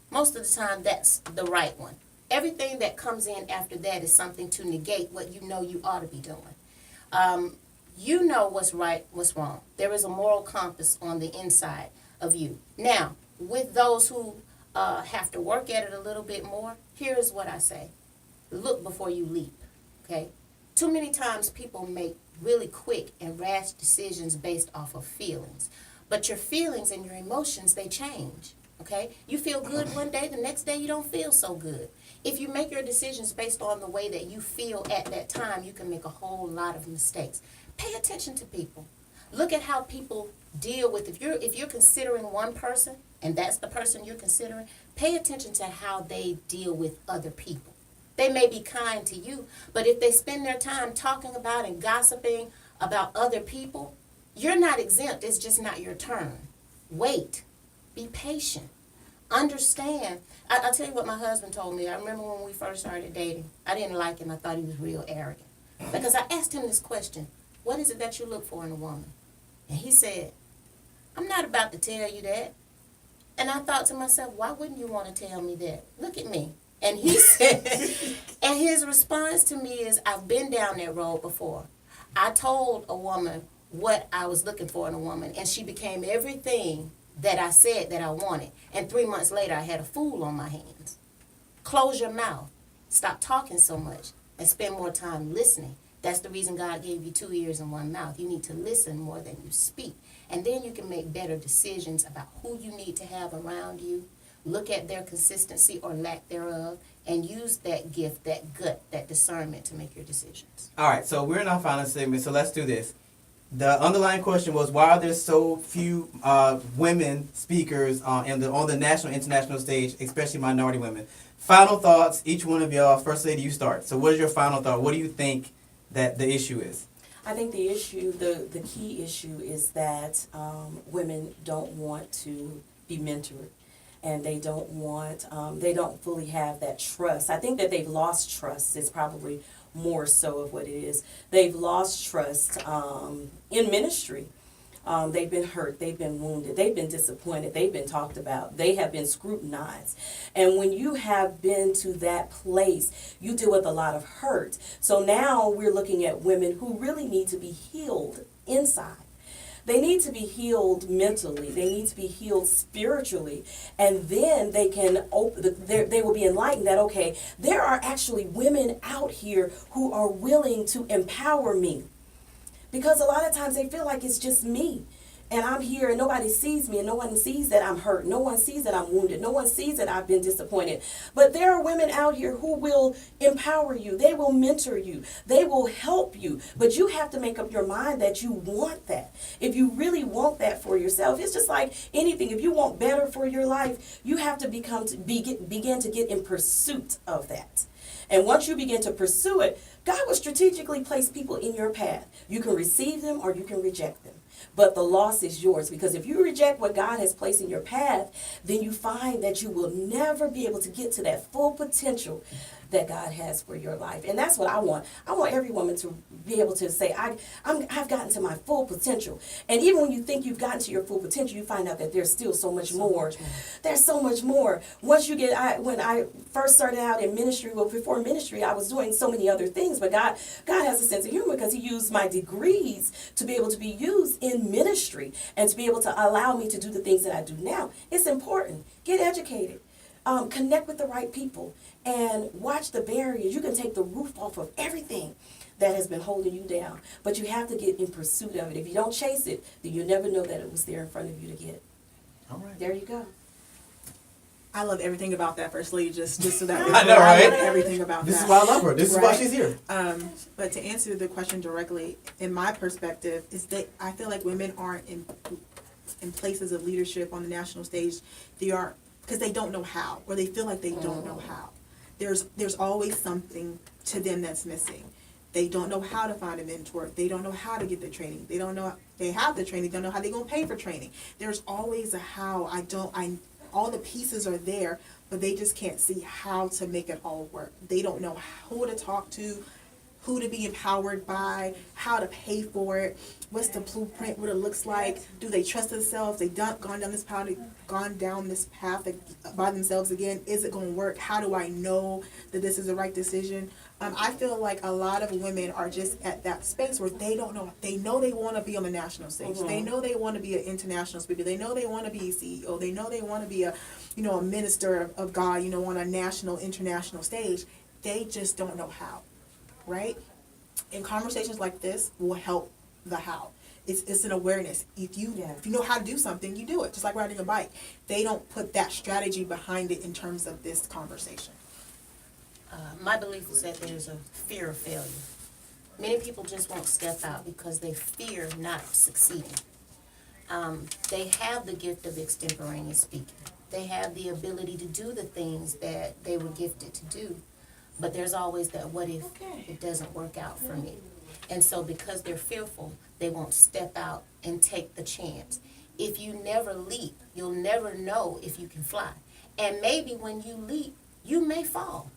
most of the time that's the right one. Everything that comes in after that is something to negate what you know you ought to be doing. You know what's right, what's wrong. There is a moral compass on the inside of you. Now, with those who have to work at it a little bit more, here's what I say. Look before you leap, okay? Too many times people make really quick and rash decisions based off of feelings. But your feelings and your emotions, they change, okay? You feel good one day, the next day you don't feel so good. If you make your decisions based on the way that you feel at that time, you can make a whole lot of mistakes. Pay attention to people. Look at how people deal with, if you're considering one person, and that's the person you're considering, pay attention to how they deal with other people. They may be kind to you, but if they spend their time talking about and gossiping about other people, you're not exempt, it's just not your turn. Wait, Be patient. Understand. I'll tell you what my husband told me. I remember when we first started dating. I didn't like him. I thought he was real arrogant. Because I asked him this question, what is it that you look for in a woman? And he said, I'm not about to tell you that. And I thought to myself, why wouldn't you want to tell me that? Look at me. And he said, and his response to me is, I've been down that road before. I told a woman what I was looking for in a woman, and she became everything that I said that I wanted. And 3 months later, I had a fool on my hands. Close your mouth. Stop talking so much and spend more time listening. That's the reason God gave you 2 ears and 1 mouth. You need to listen more than you speak. And then you can make better decisions about who you need to have around you. Look at their consistency or lack thereof, and use that gift, that gut, that discernment to make your decisions. All right, so we're in our final segment, so let's do this. The underlying question was, why are there so few women speakers on the national, international stage, especially minority women? Final thoughts, each one of y'all. First Lady, you start. So what is your final thought? What do you think that the issue is? I think the issue, the key issue is that women don't want to be mentored. And they don't want, they don't fully have that trust. I think that they've lost trust is probably more so of what it is. They've lost trust in ministry. They've been hurt, they've been wounded, they've been disappointed, they've been talked about, they have been scrutinized. And when you have been to that place, you deal with a lot of hurt. So now we're looking at women who really need to be healed inside. They need to be healed mentally. They need to be healed spiritually. And then they can they will be enlightened that, okay, there are actually women out here who are willing to empower me. Because a lot of times they feel like it's just me. And I'm here and nobody sees me and no one sees that I'm hurt. No one sees that I'm wounded. No one sees that I've been disappointed. But there are women out here who will empower you. They will mentor you. They will help you. But you have to make up your mind that you want that. If you really want that for yourself, it's just like anything. If you want better for your life, you have to begin to get in pursuit of that. And once you begin to pursue it, God will strategically place people in your path. You can receive them or you can reject them. But the loss is yours, because if you reject what God has placed in your path, then you find that you will never be able to get to that full potential that God has for your life. And that's what I want. I want every woman to be able to say, I've gotten to my full potential. And even when you think you've gotten to your full potential, you find out that there's still so much more. There's so much more. Once you get, when I first started out in ministry, well, before ministry, I was doing so many other things, but God has a sense of humor because he used my degrees to be able to be used in ministry and to be able to allow me to do the things that I do now. It's important. Get educated. Connect with the right people and watch the barriers. You can take the roof off of everything that has been holding you down, but you have to get in pursuit of it. If you don't chase it, then you'll never know that it was there in front of you to get. All right. There you go. I love everything about that, First Lady, just so that I know, right? love everything about This that. is why I love her. This is why Right. she's here. But to answer the question directly, in my perspective, is that I feel like women aren't in places of leadership on the national stage. They are because they don't know how, or they feel like they don't know how. There's always something to them that's missing. They don't know how to find a mentor. They don't know how to get the training. They don't know they have the training. They don't know how they're gonna pay for training. There's always a how. All the pieces are there, but they just can't see how to make it all work. They don't know who to talk to, who to be empowered by, how to pay for it, what's the blueprint, what it looks like. Do they trust themselves? They gone down this path by themselves again. Is it going to work? How do I know that this is the right decision? I feel like a lot of women are just at that space where they don't know. They know they want to be on the national stage. Mm-hmm. They know they want to be an international speaker. They know they want to be a CEO. They know they want to be a minister of God, on a national, international stage. They just don't know how, right? And conversations like this will help the how. It's an awareness. If you know how to do something, you do it. Just like riding a bike. They don't put that strategy behind it in terms of this conversation. My belief is that there's a fear of failure. Many people just won't step out because they fear not succeeding. They have the gift of extemporaneous speaking. They have the ability to do the things that they were gifted to do. But there's always that what if it doesn't work out for me? And so because they're fearful, they won't step out and take the chance. if you never leap, you'll never know if you can fly. And maybe when you leap, you may fall.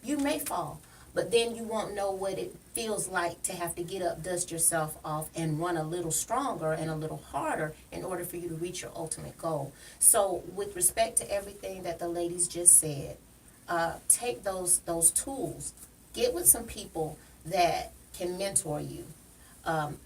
You may fall. But then you won't know what it feels like to have to get up, dust yourself off, and run a little stronger and a little harder in order for you to reach your ultimate goal. So with respect to everything that the ladies just said, take those tools. Get with some people that can mentor you.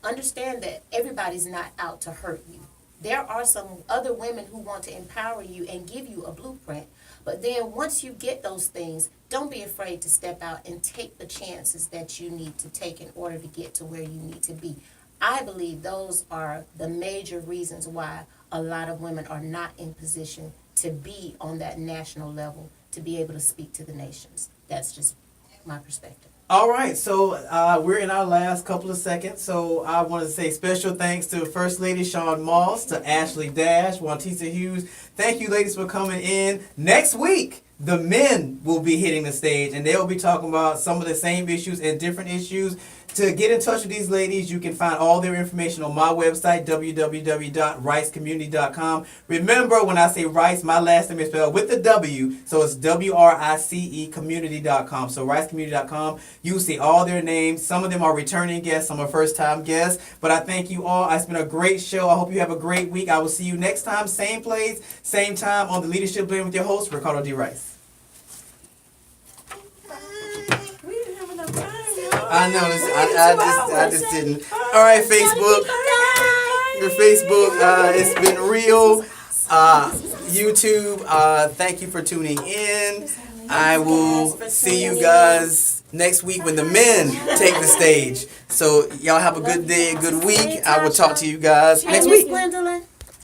Understand that everybody's not out to hurt you. There are some other women who want to empower you and give you a blueprint. But then once you get those things, don't be afraid to step out and take the chances that you need to take in order to get to where you need to be. I believe those are the major reasons why a lot of women are not in position to be on that national level, to be able to speak to the nations. That's just my perspective. All right, so we're in our last couple of seconds, so I want to say special thanks to First Lady Shawn Moss, to Ashley Dash, Juantisa Hughes. Thank you, ladies, for coming in. Next week, the men will be hitting the stage, and they'll be talking about some of the same issues and different issues. To get in touch with these ladies, you can find all their information on my website, www.ricecommunity.com. Remember, when I say Rice, my last name is spelled with the W, so it's WRICE community.com. So ricecommunity.com, you see all their names. Some of them are returning guests, some are first-time guests. But I thank you all. It's been a great show. I hope you have a great week. I will see you next time, same place, same time on the Leadership Blend with your host, Ricardo D. Rice. We didn't have enough time, y'all. I know this. I just didn't. All right, Facebook. Your Facebook. It's been real. YouTube. Thank you for tuning in. I will see you guys next week when the men take the stage. So y'all have a good day, a good week. I will talk to you guys next week. Gwendolyn.